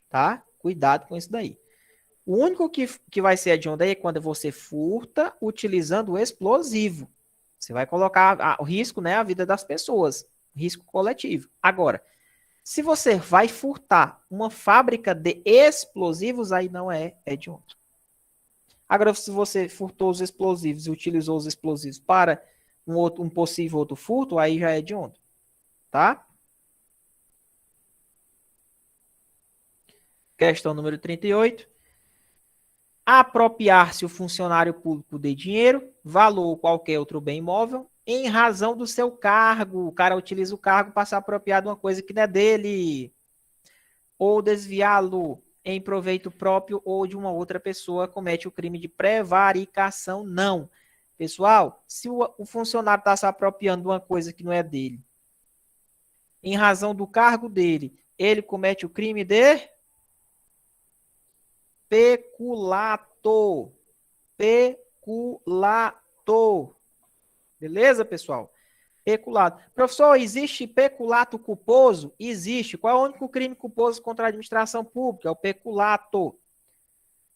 tá? Cuidado com isso daí. O único que vai ser hediondo aí é quando você furta utilizando o explosivo. Você vai colocar o risco, né, a vida das pessoas, risco coletivo. Agora, se você vai furtar uma fábrica de explosivos, aí não é hediondo. Agora, se você furtou os explosivos e utilizou os explosivos para um possível outro furto, aí já é hediondo, tá? Questão número 38. Apropriar-se o funcionário público de dinheiro, valor ou qualquer outro bem imóvel, em razão do seu cargo. O cara utiliza o cargo para se apropriar de uma coisa que não é dele. Ou desviá-lo em proveito próprio ou de uma outra pessoa, comete o crime de prevaricação. Não. Pessoal, se o funcionário está se apropriando de uma coisa que não é dele, em razão do cargo dele, ele comete o crime de peculato. Peculato. Beleza, pessoal? Peculato. Professor, existe peculato culposo? Existe. Qual é o único crime culposo contra a administração pública? É o peculato.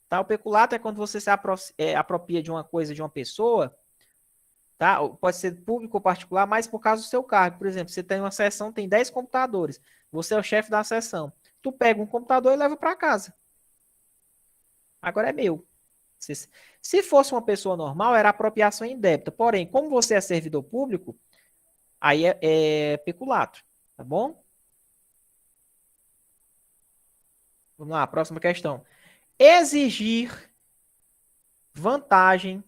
Tá? O peculato é quando você se apropria de uma coisa de uma pessoa, tá? Pode ser público ou particular, mas por causa do seu cargo. Por exemplo, você tem uma seção, tem 10 computadores. Você é o chefe da seção. Tu pega um computador e leva para casa. Agora é meu. Se fosse uma pessoa normal, era apropriação indébita. Porém, como você é servidor público, aí é peculato, tá bom? Vamos lá, próxima questão. Exigir vantagem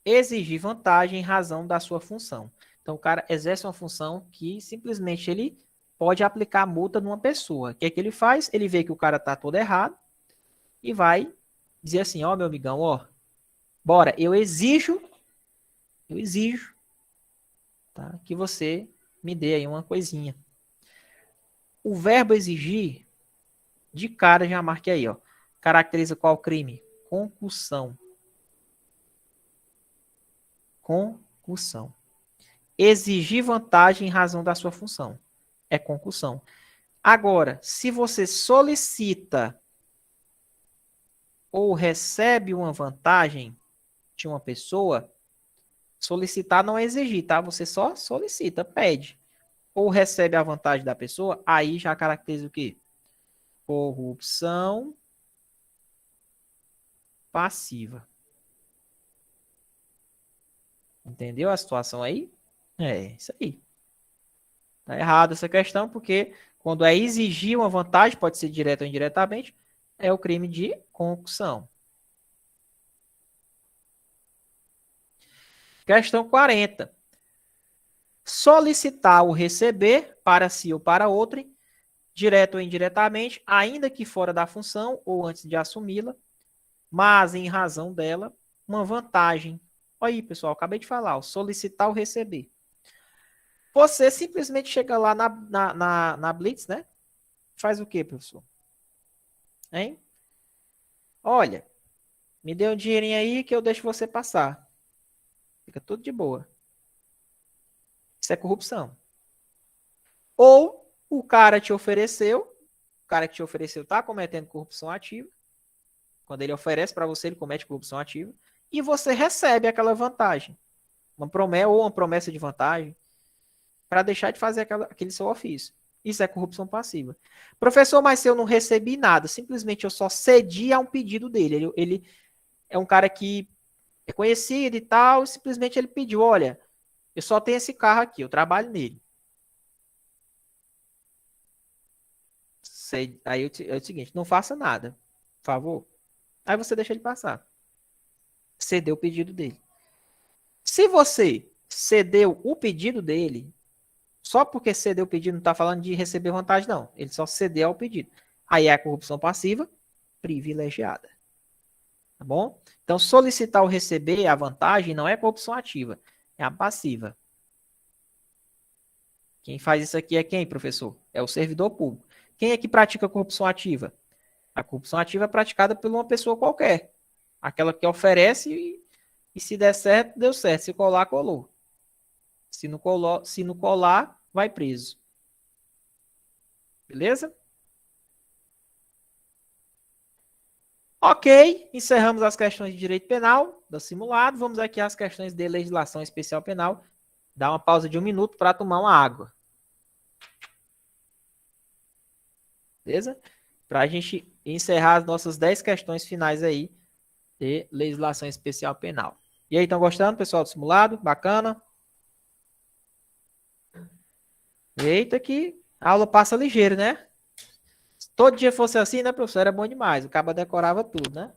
em razão da sua função. Então, o cara exerce uma função que simplesmente ele pode aplicar multa numa pessoa. O que é que ele faz? Ele vê que o cara está todo errado e vai dizer assim, ó, meu amigão, ó, bora, eu exijo, tá, que você me dê aí uma coisinha. O verbo exigir, de cara, já marque aí, ó, caracteriza qual crime? Concussão. Concussão. Exigir vantagem em razão da sua função. É concussão. Agora, se você solicita ou recebe uma vantagem de uma pessoa, solicitar não é exigir, tá? Você só solicita, pede. Ou recebe a vantagem da pessoa, aí já caracteriza o quê? Corrupção passiva. Entendeu a situação aí? É, isso aí. Tá errado essa questão, porque quando é exigir uma vantagem, pode ser direto ou indiretamente, é o crime de concussão. Questão 40. Solicitar ou receber para si ou para outrem, direto ou indiretamente, ainda que fora da função ou antes de assumi-la, mas em razão dela, uma vantagem. Olha aí, pessoal, acabei de falar, ó, solicitar ou receber. Você simplesmente chega lá na Blitz, né? Faz o quê, professor? Hein? Olha, me dê um dinheirinho aí que eu deixo você passar. Fica tudo de boa. Isso é corrupção. Ou o cara te ofereceu, o cara que te ofereceu está cometendo corrupção ativa. Quando ele oferece para você, ele comete corrupção ativa. E você recebe aquela vantagem. Uma promessa de vantagem para deixar de fazer aquele seu ofício. Isso é corrupção passiva. Professor, mas se eu não recebi nada, simplesmente eu só cedi a um pedido dele. Ele é um cara que é conhecido e tal, e simplesmente ele pediu, olha, eu só tenho esse carro aqui, eu trabalho nele. Aí é o seguinte, não faça nada, por favor. Aí você deixa ele passar. Cedeu o pedido dele. Se você cedeu o pedido dele, só porque cedeu o pedido não está falando de receber vantagem, não. Ele só cedeu ao pedido. Aí é a corrupção passiva privilegiada. Tá bom? Então, solicitar ou receber a vantagem não é corrupção ativa, é a passiva. Quem faz isso aqui é quem, professor? É o servidor público. Quem é que pratica corrupção ativa? A corrupção ativa é praticada por uma pessoa qualquer. Aquela que oferece e se der certo, deu certo. Se colar, colou. Se não colar, vai preso. Beleza? Ok, encerramos as questões de direito penal do simulado. Vamos aqui às questões de legislação especial penal. Dá uma pausa de 1 minuto para tomar uma água. Beleza? Para a gente encerrar as nossas 10 questões finais aí de legislação especial penal. E aí, estão gostando, pessoal, do simulado? Bacana? Eita que a aula passa ligeiro, né? todo dia fosse assim, né, professor? Era bom demais. O cabo decorava tudo, né?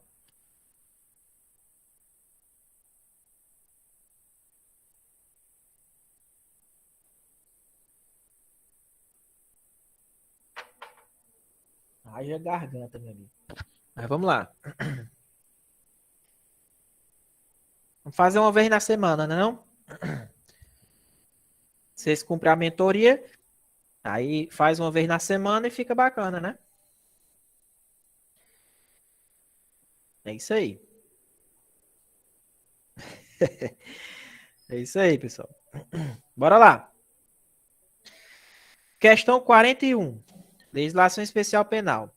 Haja garganta, meu amigo. Mas vamos lá. Vamos fazer uma vez na semana, né, não? Vocês cumprem a mentoria, aí faz uma vez na semana e fica bacana, né? É isso aí. É isso aí, pessoal. Bora lá. Questão 41. Legislação especial penal.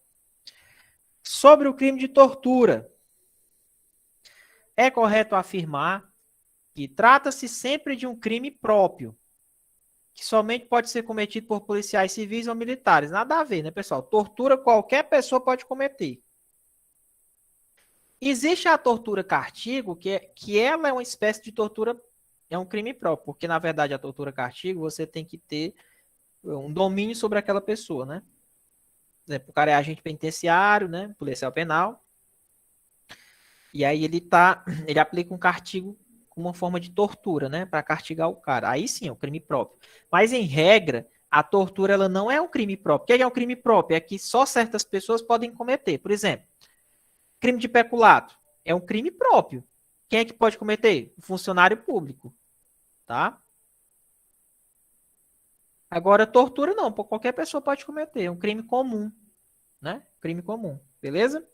Sobre o crime de tortura, é correto afirmar que trata-se sempre de um crime próprio, que somente pode ser cometido por policiais civis ou militares. Nada a ver, né, pessoal? Tortura qualquer pessoa pode cometer. Existe a tortura castigo, que ela é uma espécie de tortura, é um crime próprio, porque na verdade a tortura castigo você tem que ter um domínio sobre aquela pessoa, né? Por exemplo, o cara é agente penitenciário, né? Policial penal. E aí ele aplica um castigo com uma forma de tortura, né? Para castigar o cara. Aí sim é um crime próprio. Mas em regra, a tortura ela não é um crime próprio. O que é um crime próprio? É que só certas pessoas podem cometer. Por exemplo, crime de peculato é um crime próprio. Quem é que pode cometer? O funcionário público, tá? Agora, tortura não, qualquer pessoa pode cometer. É um crime comum, né? Crime comum, beleza?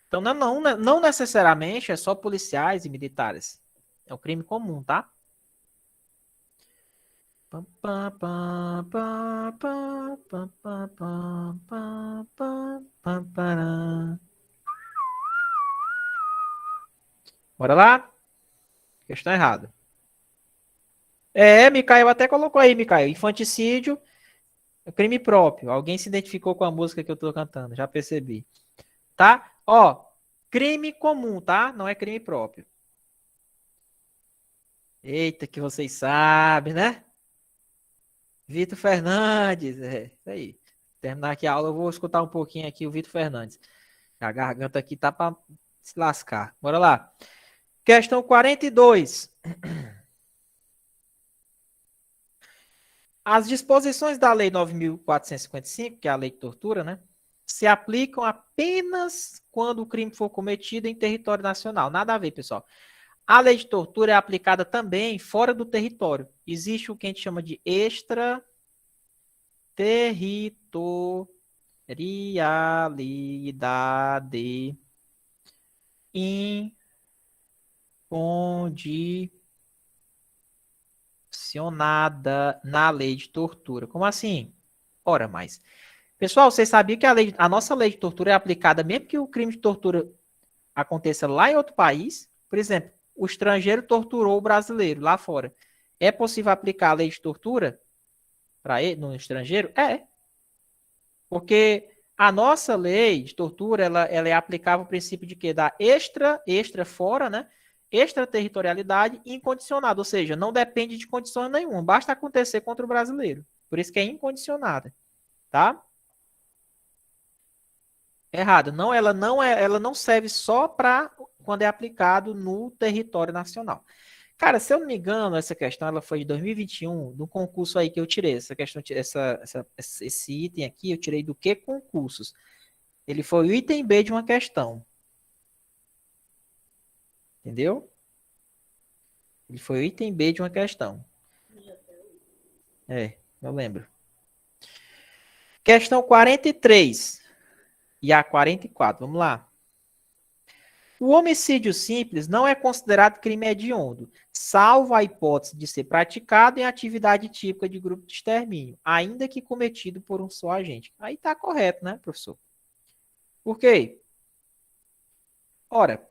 Então, não necessariamente é só policiais e militares. É um crime comum, tá? Bora lá? Questão errada. Micael até colocou aí, Micael. Infanticídio é crime próprio. Alguém se identificou com a música que eu tô cantando, já percebi. Tá? Ó, crime comum, tá? Não é crime próprio. Eita, que vocês sabem, né? Vitor Fernandes, isso aí. Terminar aqui a aula, eu vou escutar um pouquinho aqui o Vitor Fernandes. A garganta aqui tá para se lascar. Bora lá. Questão 42. As disposições da Lei 9.455, que é a lei de tortura, né? Se aplicam apenas quando o crime for cometido em território nacional. Nada a ver, pessoal. A lei de tortura é aplicada também fora do território. Existe o que a gente chama de extraterritorialidade incondicionada na lei de tortura. Como assim? Ora mais. Pessoal, vocês sabiam que a nossa lei de tortura é aplicada mesmo que o crime de tortura aconteça lá em outro país? Por exemplo, o estrangeiro torturou o brasileiro lá fora. É possível aplicar a lei de tortura para ele no estrangeiro? É. Porque a nossa lei de tortura, ela é aplicável o princípio de quê? Da extra fora, né? Extraterritorialidade incondicionada, ou seja, não depende de condições nenhuma, basta acontecer contra o brasileiro. Por isso que é incondicionada, tá? Errado. Não, ela não serve só para quando é aplicado no território nacional. Cara, se eu não me engano, essa questão ela foi de 2021, do concurso aí que eu tirei. Essa questão, esse item aqui eu tirei do que concursos? Ele foi o item B de uma questão. Entendeu? Ele foi o item B de uma questão. Eu lembro. Questão 43 e a 44. Vamos lá. O homicídio simples não é considerado crime hediondo, salvo a hipótese de ser praticado em atividade típica de grupo de extermínio, ainda que cometido por um só agente. Aí tá correto, né, professor? Por quê? Ora,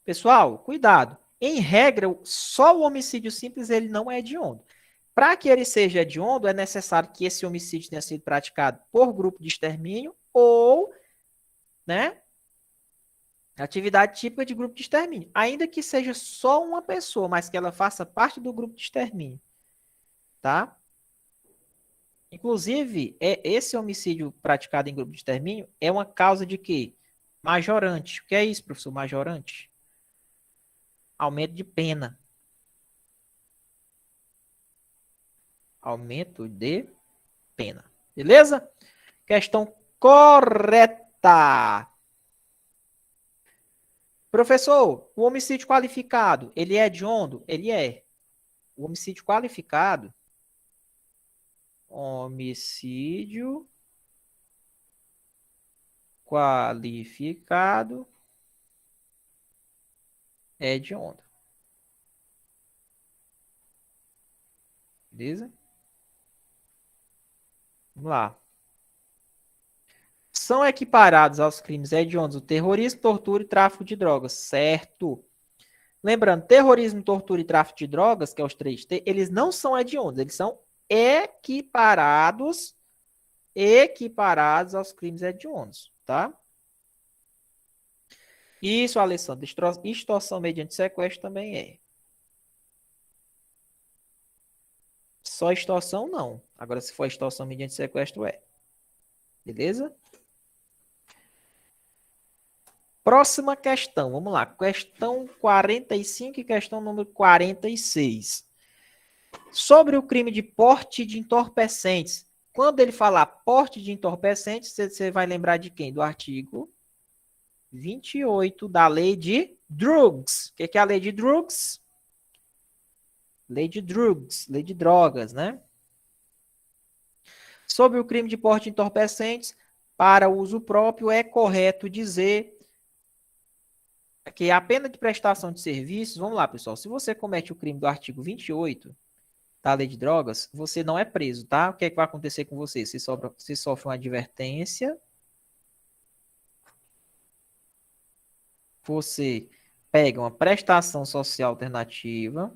pessoal, cuidado. Em regra, só o homicídio simples ele não é hediondo. Para que ele seja hediondo, é necessário que esse homicídio tenha sido praticado por grupo de extermínio ou, né, atividade típica de grupo de extermínio. Ainda que seja só uma pessoa, mas que ela faça parte do grupo de extermínio. Tá? Inclusive, esse homicídio praticado em grupo de extermínio é uma causa de quê? Majorante. O que é isso, professor? Majorante? Aumento de pena. Aumento de pena. Beleza? Questão correta. Professor, o homicídio qualificado, ele é hediondo? Ele é. O homicídio qualificado. Homicídio qualificado é hediondo. Beleza? Vamos lá. São equiparados aos crimes hediondos o terrorismo, tortura e tráfico de drogas. Certo. Lembrando, terrorismo, tortura e tráfico de drogas, que é os 3T, eles não são hediondos, eles são equiparados aos crimes hediondos, tá? Isso, Alessandro, extorsão mediante sequestro também é. Só extorsão, não. Agora, se for extorsão mediante sequestro, é. Beleza? Próxima questão, vamos lá. Questão 45 e questão número 46. Sobre o crime de porte de entorpecentes. Quando ele falar porte de entorpecentes, você vai lembrar de quem? Do artigo 28 da lei de drugs. O que é a lei de drugs? Lei de drugs, lei de drogas, né? Sobre o crime de porte de entorpecentes, para uso próprio, é correto dizer que a pena de prestação de serviços, vamos lá, pessoal, se você comete o crime do artigo 28 da lei de drogas, você não é preso, tá? O que é que vai acontecer com você? Você sofre uma advertência, você pega uma prestação social alternativa,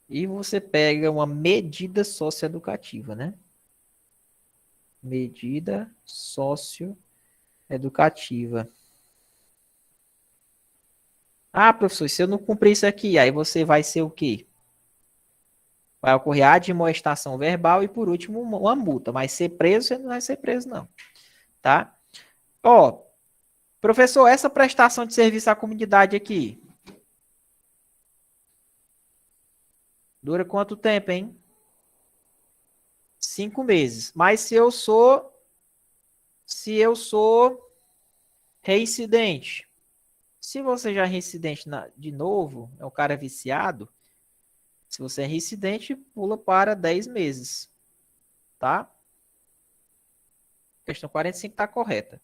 e você pega uma medida socioeducativa, né? Medida socioeducativa. Ah, professor, se eu não cumprir isso aqui, aí você vai ser o quê? Vai ocorrer a admoestação verbal e, por último, uma multa. Mas ser preso, você não vai ser preso, não. Tá? Ó, professor, essa prestação de serviço à comunidade aqui dura quanto tempo, hein? 5 meses. Mas se eu sou reincidente, se você já é reincidente de novo, é um cara viciado, se você é reincidente, pula para 10 meses, tá? Questão 45 está correta.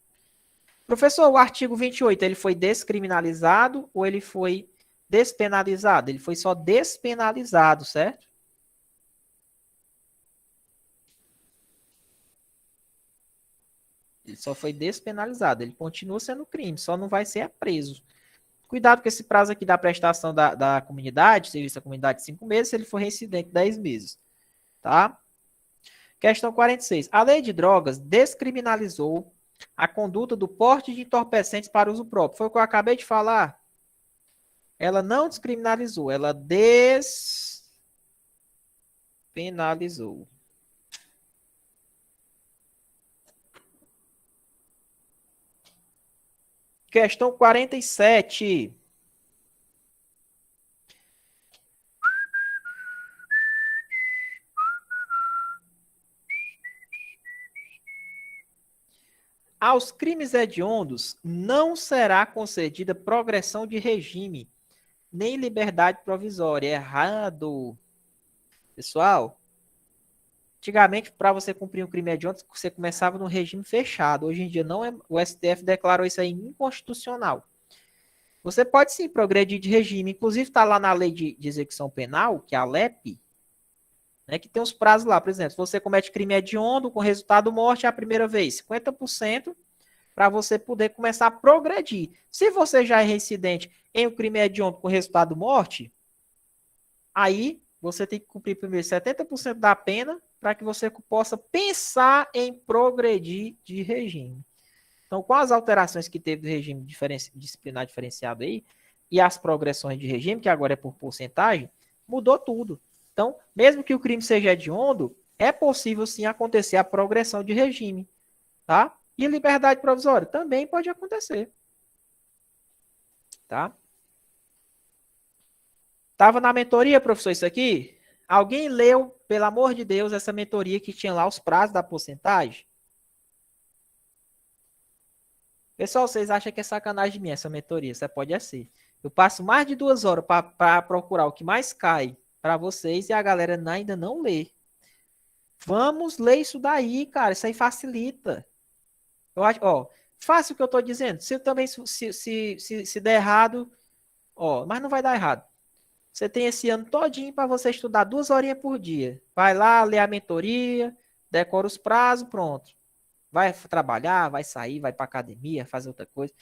Professor, o artigo 28, ele foi descriminalizado ou ele foi despenalizado? Ele foi só despenalizado, certo? Ele só foi despenalizado. Ele continua sendo crime, só não vai ser preso. Cuidado com esse prazo aqui da prestação da comunidade, serviço à comunidade de 5 meses, se ele for reincidente 10 meses. Tá? Questão 46. A lei de drogas descriminalizou a conduta do porte de entorpecentes para uso próprio. Foi o que eu acabei de falar? Ela não descriminalizou, ela despenalizou. Questão 47. Aos crimes hediondos não será concedida progressão de regime, nem liberdade provisória. Errado. Pessoal, antigamente, para você cumprir um crime hediondo, você começava no regime fechado. Hoje em dia, não é. O STF declarou isso aí inconstitucional. Você pode sim progredir de regime. Inclusive, está lá na lei de execução penal, que é a LEP, né, que tem os prazos lá. Por exemplo, se você comete crime hediondo com resultado morte, é a primeira vez, 50% para você poder começar a progredir. Se você já é reincidente em um crime hediondo com resultado morte, aí você tem que cumprir primeiro 70% da pena para que você possa pensar em progredir de regime. Então, com as alterações que teve do regime disciplinar diferenciado aí, e as progressões de regime, que agora é por porcentagem, mudou tudo. Então, mesmo que o crime seja hediondo, é possível sim acontecer a progressão de regime, tá? E liberdade provisória também pode acontecer, tá? Tava na mentoria, professor, isso aqui? Alguém leu, pelo amor de Deus, essa mentoria que tinha lá os prazos da porcentagem? Pessoal, vocês acham que é sacanagem de mim essa mentoria? Você pode ser. Eu passo mais de 2 horas para procurar o que mais cai para vocês e a galera ainda não lê. Vamos ler isso daí, cara. Isso aí facilita. Eu acho, ó, faça o que eu tô dizendo. Se também se der errado, ó, mas não vai dar errado. Você tem esse ano todinho para você estudar 2 horinhas por dia. Vai lá, lê a mentoria, decora os prazos, pronto. Vai trabalhar, vai sair, vai para academia, fazer outra coisa.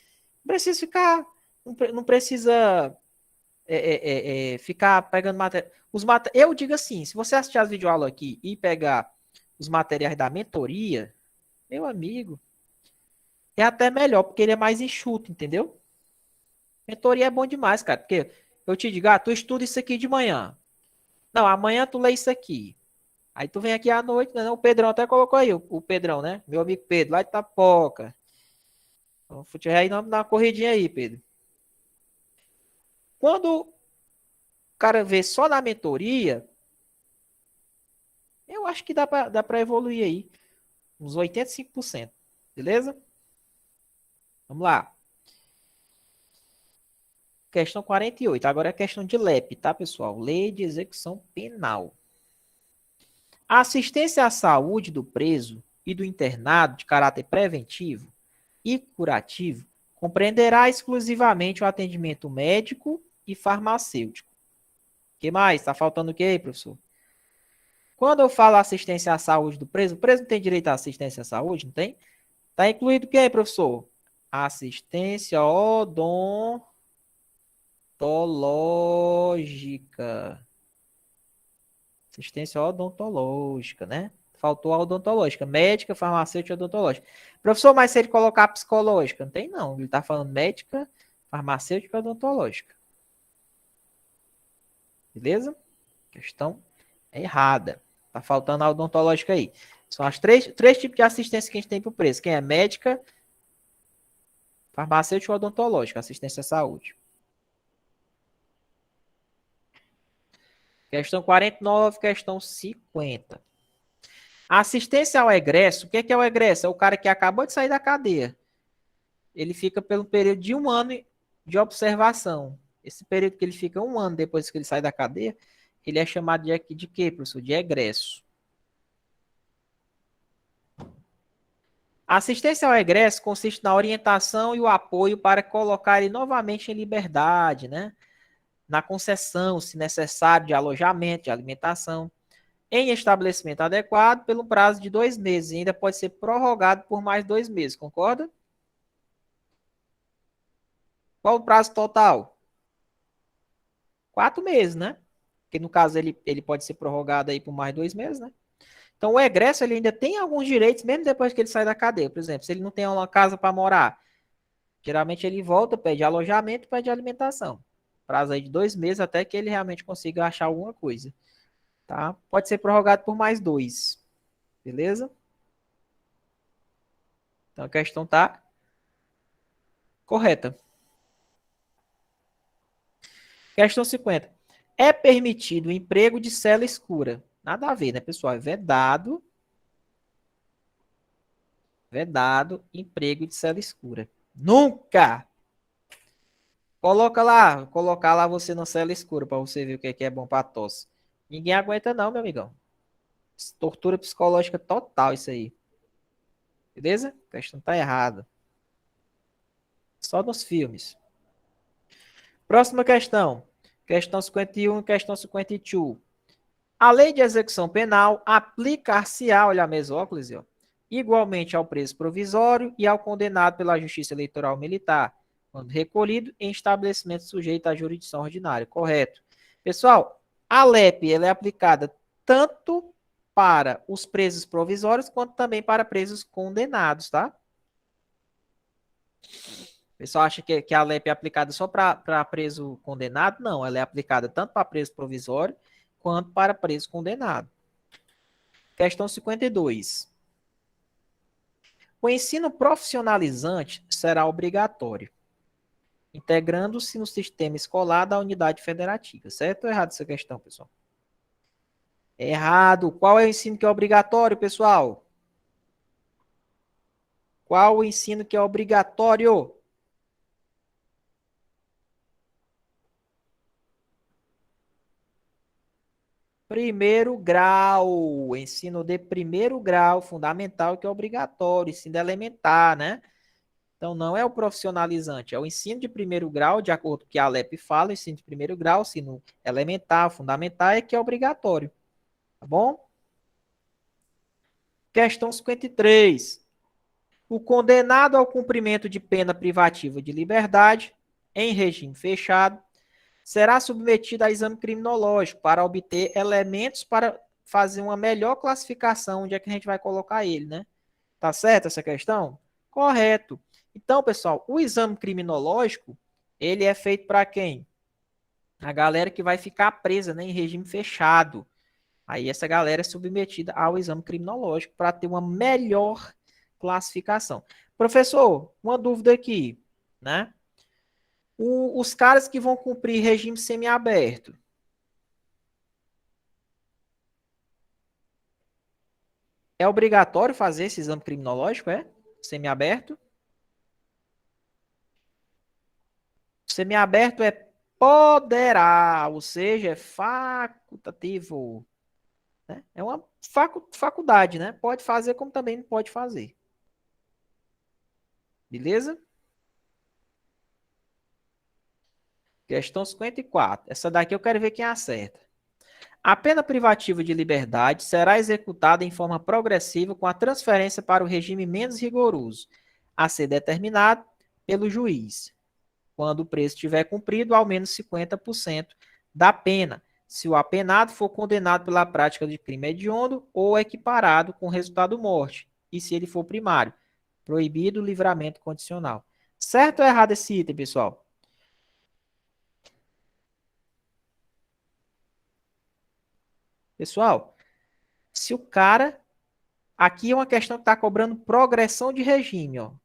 Não precisa ficar, não precisa ficar pegando matéria. Eu digo assim, se você assistir as videoaulas aqui e pegar os materiais da mentoria, meu amigo, é até melhor, porque ele é mais enxuto, entendeu? Mentoria é bom demais, cara, porque eu te digo, tu estuda isso aqui de manhã. Não, amanhã tu lê isso aqui. Aí tu vem aqui à noite, né? O Pedrão até colocou aí, o Pedrão, né? Meu amigo Pedro, lá de Tapoca. Então, futebol aí na corridinha aí, Pedro. Quando o cara vê só na mentoria, eu acho que dá pra evoluir aí. Uns 85%. Beleza? Vamos lá. Questão 48. Agora é questão de LEP, tá, pessoal? Lei de Execução Penal. A assistência à saúde do preso e do internado de caráter preventivo e curativo compreenderá exclusivamente o atendimento médico e farmacêutico. O que mais? Está faltando o que aí, professor? Quando eu falo assistência à saúde do preso, o preso não tem direito à assistência à saúde, não tem? Está incluído o que aí, professor? Assistência odontológica. Assistência odontológica, né? Faltou a odontológica. Médica, farmacêutica e odontológica. Professor, mas se ele colocar psicológica? Não tem, não. Ele está falando médica, farmacêutica e odontológica. Beleza? Questão errada. Tá faltando a odontológica aí. São as três tipos de assistência que a gente tem para o preço. Quem é médica, farmacêutica ou odontológica. Assistência à saúde. Questão 49, questão 50. A assistência ao egresso, o que é o egresso? É o cara que acabou de sair da cadeia. Ele fica pelo período de 1 ano de observação. Esse período que ele fica 1 ano depois que ele sai da cadeia, ele é chamado de quê, professor? De egresso. A assistência ao egresso consiste na orientação e o apoio para colocar ele novamente em liberdade, né? Na concessão, se necessário, de alojamento, de alimentação, em estabelecimento adequado, pelo prazo de 2 meses. E ainda pode ser prorrogado por mais 2 meses, concorda? Qual o prazo total? 4 meses, né? Porque no caso ele pode ser prorrogado aí por mais 2 meses, né? Então o egresso ele ainda tem alguns direitos, mesmo depois que ele sai da cadeia. Por exemplo, se ele não tem uma casa para morar, geralmente ele volta, pede alojamento, pede alimentação. Prazo aí de 2 meses até que ele realmente consiga achar alguma coisa. Tá? Pode ser prorrogado por mais 2. Beleza? Então a questão tá correta. Questão 50. É permitido o emprego de cela escura? Nada a ver, né, pessoal? É vedado emprego de cela escura. Nunca! Colocar lá você na cela escura para você ver o que é bom para tosse. Ninguém aguenta não, meu amigão. Tortura psicológica total isso aí. Beleza? A questão tá errada. Só nos filmes. Próxima questão. Questão 51 e questão 52. A lei de execução penal aplicar-se-á, olha a mesóclise, ó, igualmente ao preso provisório e ao condenado pela Justiça Eleitoral Militar, quando recolhido em estabelecimento sujeito à jurisdição ordinária. Correto. Pessoal, a LEP ela é aplicada tanto para os presos provisórios quanto também para presos condenados, tá? pessoal acha que a LEP é aplicada só para preso condenado? Não, ela é aplicada tanto para preso provisório quanto para preso condenado. Questão 52. O ensino profissionalizante será obrigatório, integrando-se no sistema escolar da unidade federativa. Certo ou errado essa questão, pessoal? Errado. Qual é o ensino que é obrigatório, pessoal? Qual o ensino que é obrigatório? Primeiro grau, ensino de primeiro grau, fundamental, que é obrigatório, ensino elementar, né? Então, não é o profissionalizante, é o ensino de primeiro grau, de acordo com o que a LEP fala, ensino de primeiro grau, ensino elementar, fundamental, é que é obrigatório, tá bom? Questão 53. O condenado ao cumprimento de pena privativa de liberdade, em regime fechado, será submetido a exame criminológico para obter elementos para fazer uma melhor classificação onde é que a gente vai colocar ele, né? Tá certo essa questão? Correto. Então, pessoal, o exame criminológico, ele é feito para quem? A galera que vai ficar presa, né, em regime fechado. Aí essa galera é submetida ao exame criminológico para ter uma melhor classificação. Professor, uma dúvida aqui, né? Os caras que vão cumprir regime semiaberto, é obrigatório fazer esse exame criminológico, é? Semiaberto? Semiaberto é poderá, ou seja, é facultativo, né? É uma faculdade, né? Pode fazer como também não pode fazer. Beleza? Questão 54. Essa daqui eu quero ver quem acerta. A pena privativa de liberdade será executada em forma progressiva com a transferência para o regime menos rigoroso, a ser determinado pelo juiz, quando o preço tiver cumprido ao menos 50% da pena, se o apenado for condenado pela prática de crime hediondo ou equiparado com resultado morte, e se ele for primário, proibido o livramento condicional. Certo ou errado esse item, pessoal? Pessoal, se o cara... Aqui é uma questão que está cobrando progressão de regime, ó. O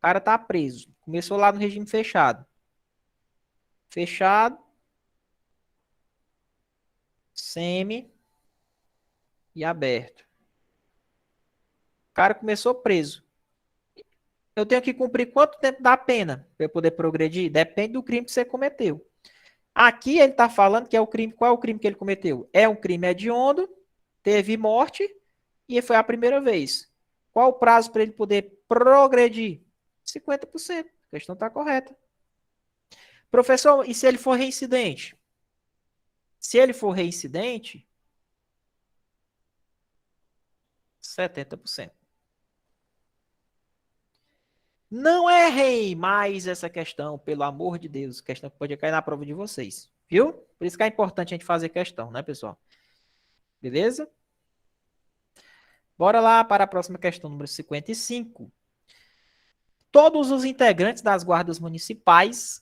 cara está preso. Começou lá no regime fechado. Fechado, semi e aberto. O cara começou preso. Eu tenho que cumprir quanto tempo da pena para eu poder progredir? Depende do crime que você cometeu. Aqui ele está falando que é o crime. Qual é o crime que ele cometeu? É um crime hediondo, teve morte e foi a primeira vez. Qual o prazo para ele poder progredir? 50%. A questão está correta. Professor, e se ele for reincidente? Se ele for reincidente, 70%. Não errei mais essa questão, pelo amor de Deus. Questão que pode cair na prova de vocês. Viu? Por isso que é importante a gente fazer questão, né, pessoal? Beleza? Bora lá para a próxima questão, número 55. Todos os integrantes das guardas municipais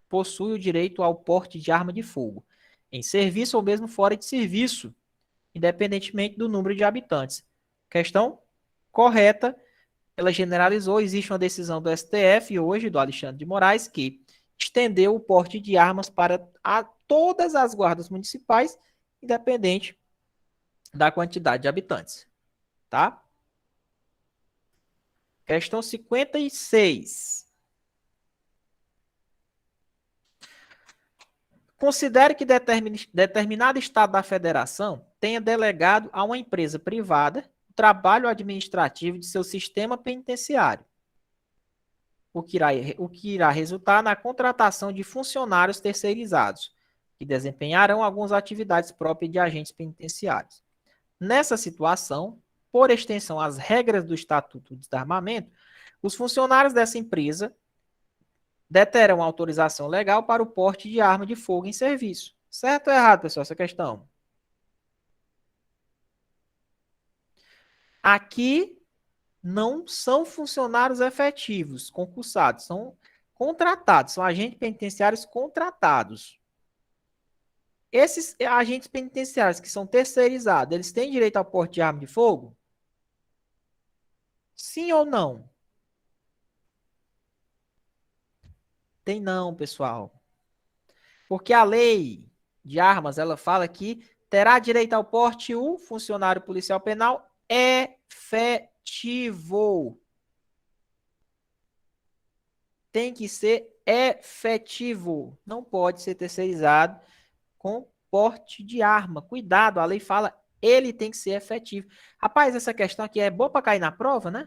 possuem o direito ao porte de arma de fogo, em serviço ou mesmo fora de serviço, independentemente do número de habitantes. Questão correta. Ela generalizou, existe uma decisão do STF hoje, do Alexandre de Moraes, que estendeu o porte de armas para todas as guardas municipais, independente da quantidade de habitantes. Tá? Questão 56. Considere que determinado estado da federação tenha delegado a uma empresa privada o trabalho administrativo de seu sistema penitenciário, o que irá resultar na contratação de funcionários terceirizados, que desempenharão algumas atividades próprias de agentes penitenciários. Nessa situação, por extensão às regras do Estatuto de Desarmamento, os funcionários dessa empresa deterão autorização legal para o porte de arma de fogo em serviço. Certo ou errado, pessoal, essa questão? Aqui não são funcionários efetivos, concursados, são contratados, são agentes penitenciários contratados. Esses agentes penitenciários que são terceirizados, eles têm direito ao porte de arma de fogo? Sim ou não? Tem não, pessoal. Porque a lei de armas, ela fala que terá direito ao porte o funcionário policial penal efetivo. Tem que ser efetivo. Não pode ser terceirizado com porte de arma. Cuidado, a lei fala, ele tem que ser efetivo. Rapaz, essa questão aqui é boa para cair na prova, né?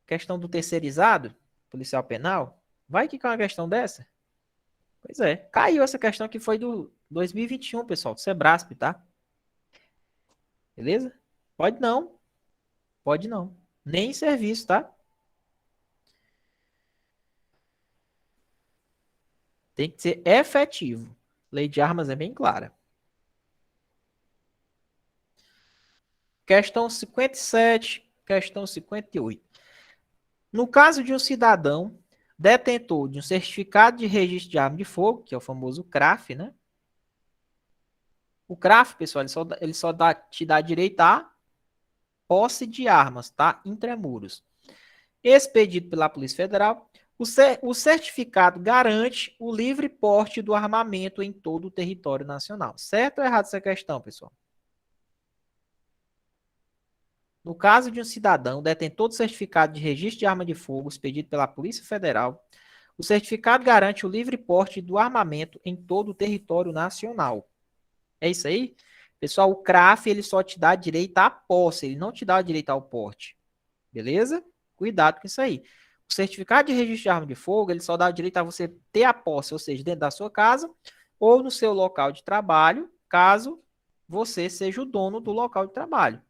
Questão do terceirizado, policial penal. Vai que cai uma questão dessa? Pois é. Caiu essa questão que foi do 2021, pessoal, do Sebrasp, tá? Beleza? Pode não. Pode não. Nem em serviço, tá? Tem que ser efetivo. Lei de armas é bem clara. Questão 57, questão 58. No caso de um cidadão detentor de um certificado de registro de arma de fogo, que é o famoso CRAF, né? O CRAF, pessoal, ele só te dá direito à posse de armas, tá? Intramuros. Expedido pela Polícia Federal, o certificado garante o livre porte do armamento em todo o território nacional. Certo ou errado essa questão, pessoal? No caso de um cidadão detentor do certificado de registro de arma de fogo expedido pela Polícia Federal, o certificado garante o livre porte do armamento em todo o território nacional. É isso aí? Pessoal, o CRAF ele só te dá direito à posse, ele não te dá direito ao porte. Beleza? Cuidado com isso aí. O certificado de registro de arma de fogo, ele só dá direito a você ter a posse, ou seja, dentro da sua casa ou no seu local de trabalho, caso você seja o dono do local de trabalho.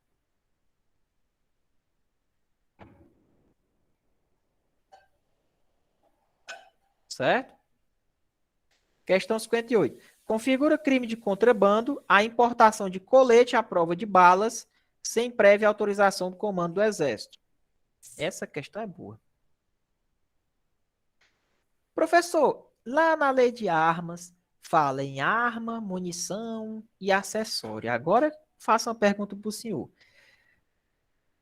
Certo? Questão 58. Configura crime de contrabando a importação de colete à prova de balas sem prévia autorização do comando do Exército. Essa questão é boa. Professor, lá na lei de armas, fala em arma, munição e acessório. Agora, faça uma pergunta para o senhor.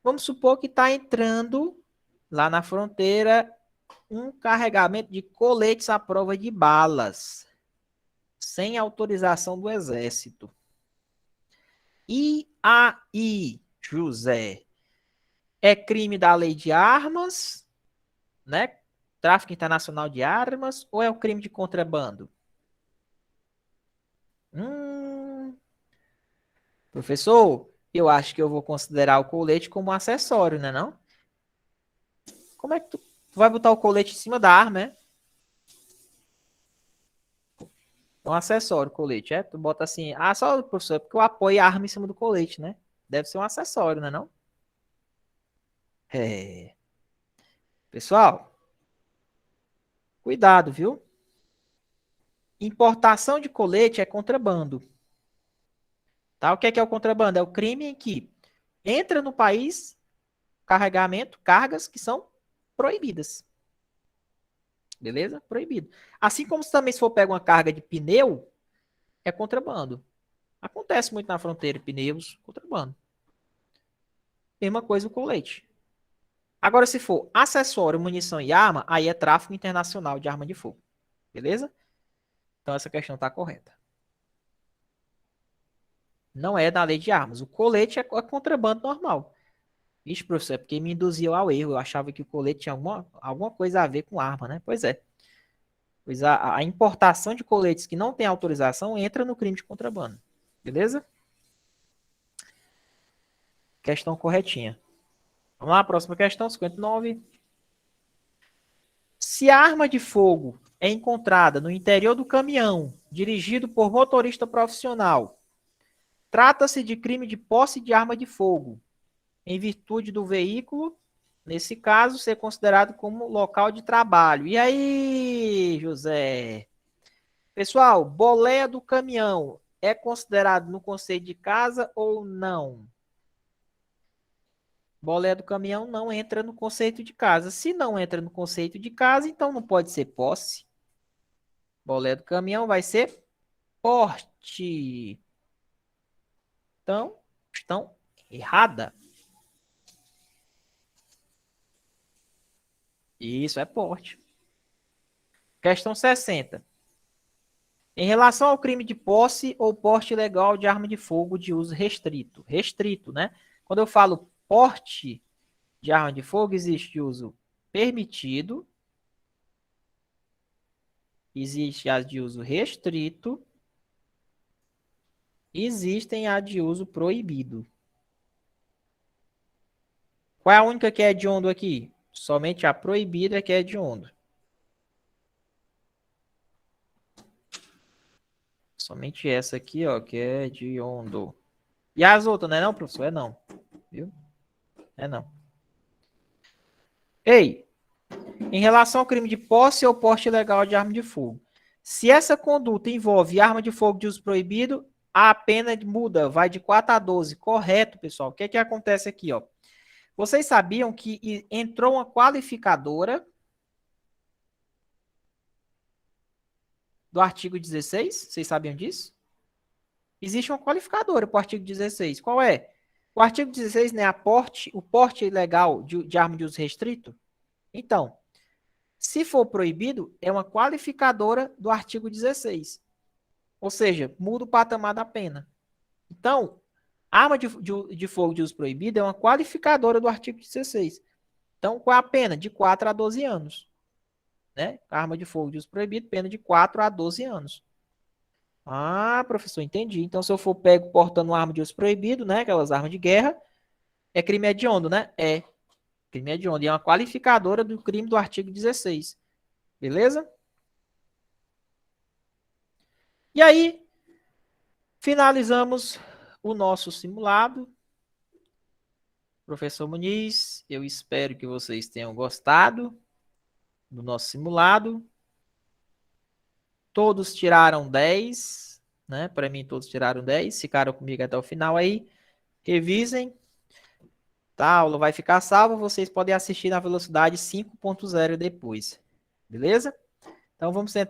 Vamos supor que está entrando lá na fronteira um carregamento de coletes à prova de balas, sem autorização do Exército. E aí, José, é crime da lei de armas, né? Tráfico internacional de armas, ou é um crime de contrabando? Professor, eu acho que eu vou considerar o colete como um acessório, né não? Como é que tu vai botar o colete em cima da arma, é? É um acessório, o colete, é? Tu bota assim, ah, só, professor, é porque eu apoio a arma em cima do colete, né? Deve ser um acessório, né não? É. Pessoal, cuidado, viu? Importação de colete é contrabando, tá? O que é o contrabando? É o crime em que entra no país carregamento, cargas que são proibidas. Beleza? Proibido. Assim como também se for pegar uma carga de pneu, é contrabando. Acontece muito na fronteira, pneus, contrabando. Mesma coisa com o leite. Agora, se for acessório, munição e arma, aí é tráfico internacional de arma de fogo. Beleza? Então essa questão está correta. Não é da lei de armas. O colete é contrabando normal. Vixe, professor, é porque me induziu ao erro. Eu achava que o colete tinha alguma coisa a ver com arma, né? Pois é. Pois a importação de coletes que não tem autorização entra no crime de contrabando. Beleza? Questão corretinha. Vamos lá, próxima questão, 59. Se a arma de fogo é encontrada no interior do caminhão, dirigido por motorista profissional, trata-se de crime de posse de arma de fogo, em virtude do veículo, nesse caso, ser considerado como local de trabalho. E aí, José? Pessoal, boleia do caminhão é considerado no conceito de casa ou não? Bolé do caminhão não entra no conceito de casa. Se não entra no conceito de casa, então não pode ser posse. Bolé do caminhão vai ser porte. Então, estão errada. Isso é porte. Questão 60. Em relação ao crime de posse ou porte ilegal de arma de fogo de uso restrito. Restrito, né? Quando eu falo porte de arma de fogo, existe uso permitido, existe as de uso restrito, existem a de uso proibido. Qual é a única que é hediondo aqui? Somente a proibida é que é hediondo. Somente essa aqui, ó, que é hediondo. E as outras, não é não, professor? É não. Viu? É não. Ei, em relação ao crime de posse ou porte ilegal de arma de fogo, se essa conduta envolve arma de fogo de uso proibido, a pena muda, vai de 4 a 12. Correto, pessoal. O que é que acontece aqui, ó? Vocês sabiam que entrou uma qualificadora do artigo 16? Vocês sabiam disso? Existe uma qualificadora para o artigo 16. Qual é? O artigo 16, né, o porte ilegal de arma de uso restrito? Então, se for proibido, é uma qualificadora do artigo 16. Ou seja, muda o patamar da pena. Então, arma de fogo de uso proibido é uma qualificadora do artigo 16. Então, qual é a pena? De 4 a 12 anos. Né? Arma de fogo de uso proibido, pena de 4 a 12 anos. Ah, professor, entendi. Então, se eu for pego portando uma arma de uso proibido, né? Aquelas armas de guerra, é crime hediondo, né? É crime hediondo. E é uma qualificadora do crime do artigo 16. Beleza? E aí, finalizamos o nosso simulado. Professor Muniz, eu espero que vocês tenham gostado do nosso simulado. Todos tiraram 10, né? Para mim, todos tiraram 10. Ficaram comigo até o final aí. Revisem. Tá? A aula vai ficar salva. Vocês podem assistir na velocidade 5.0 depois. Beleza? Então, vamos sentar.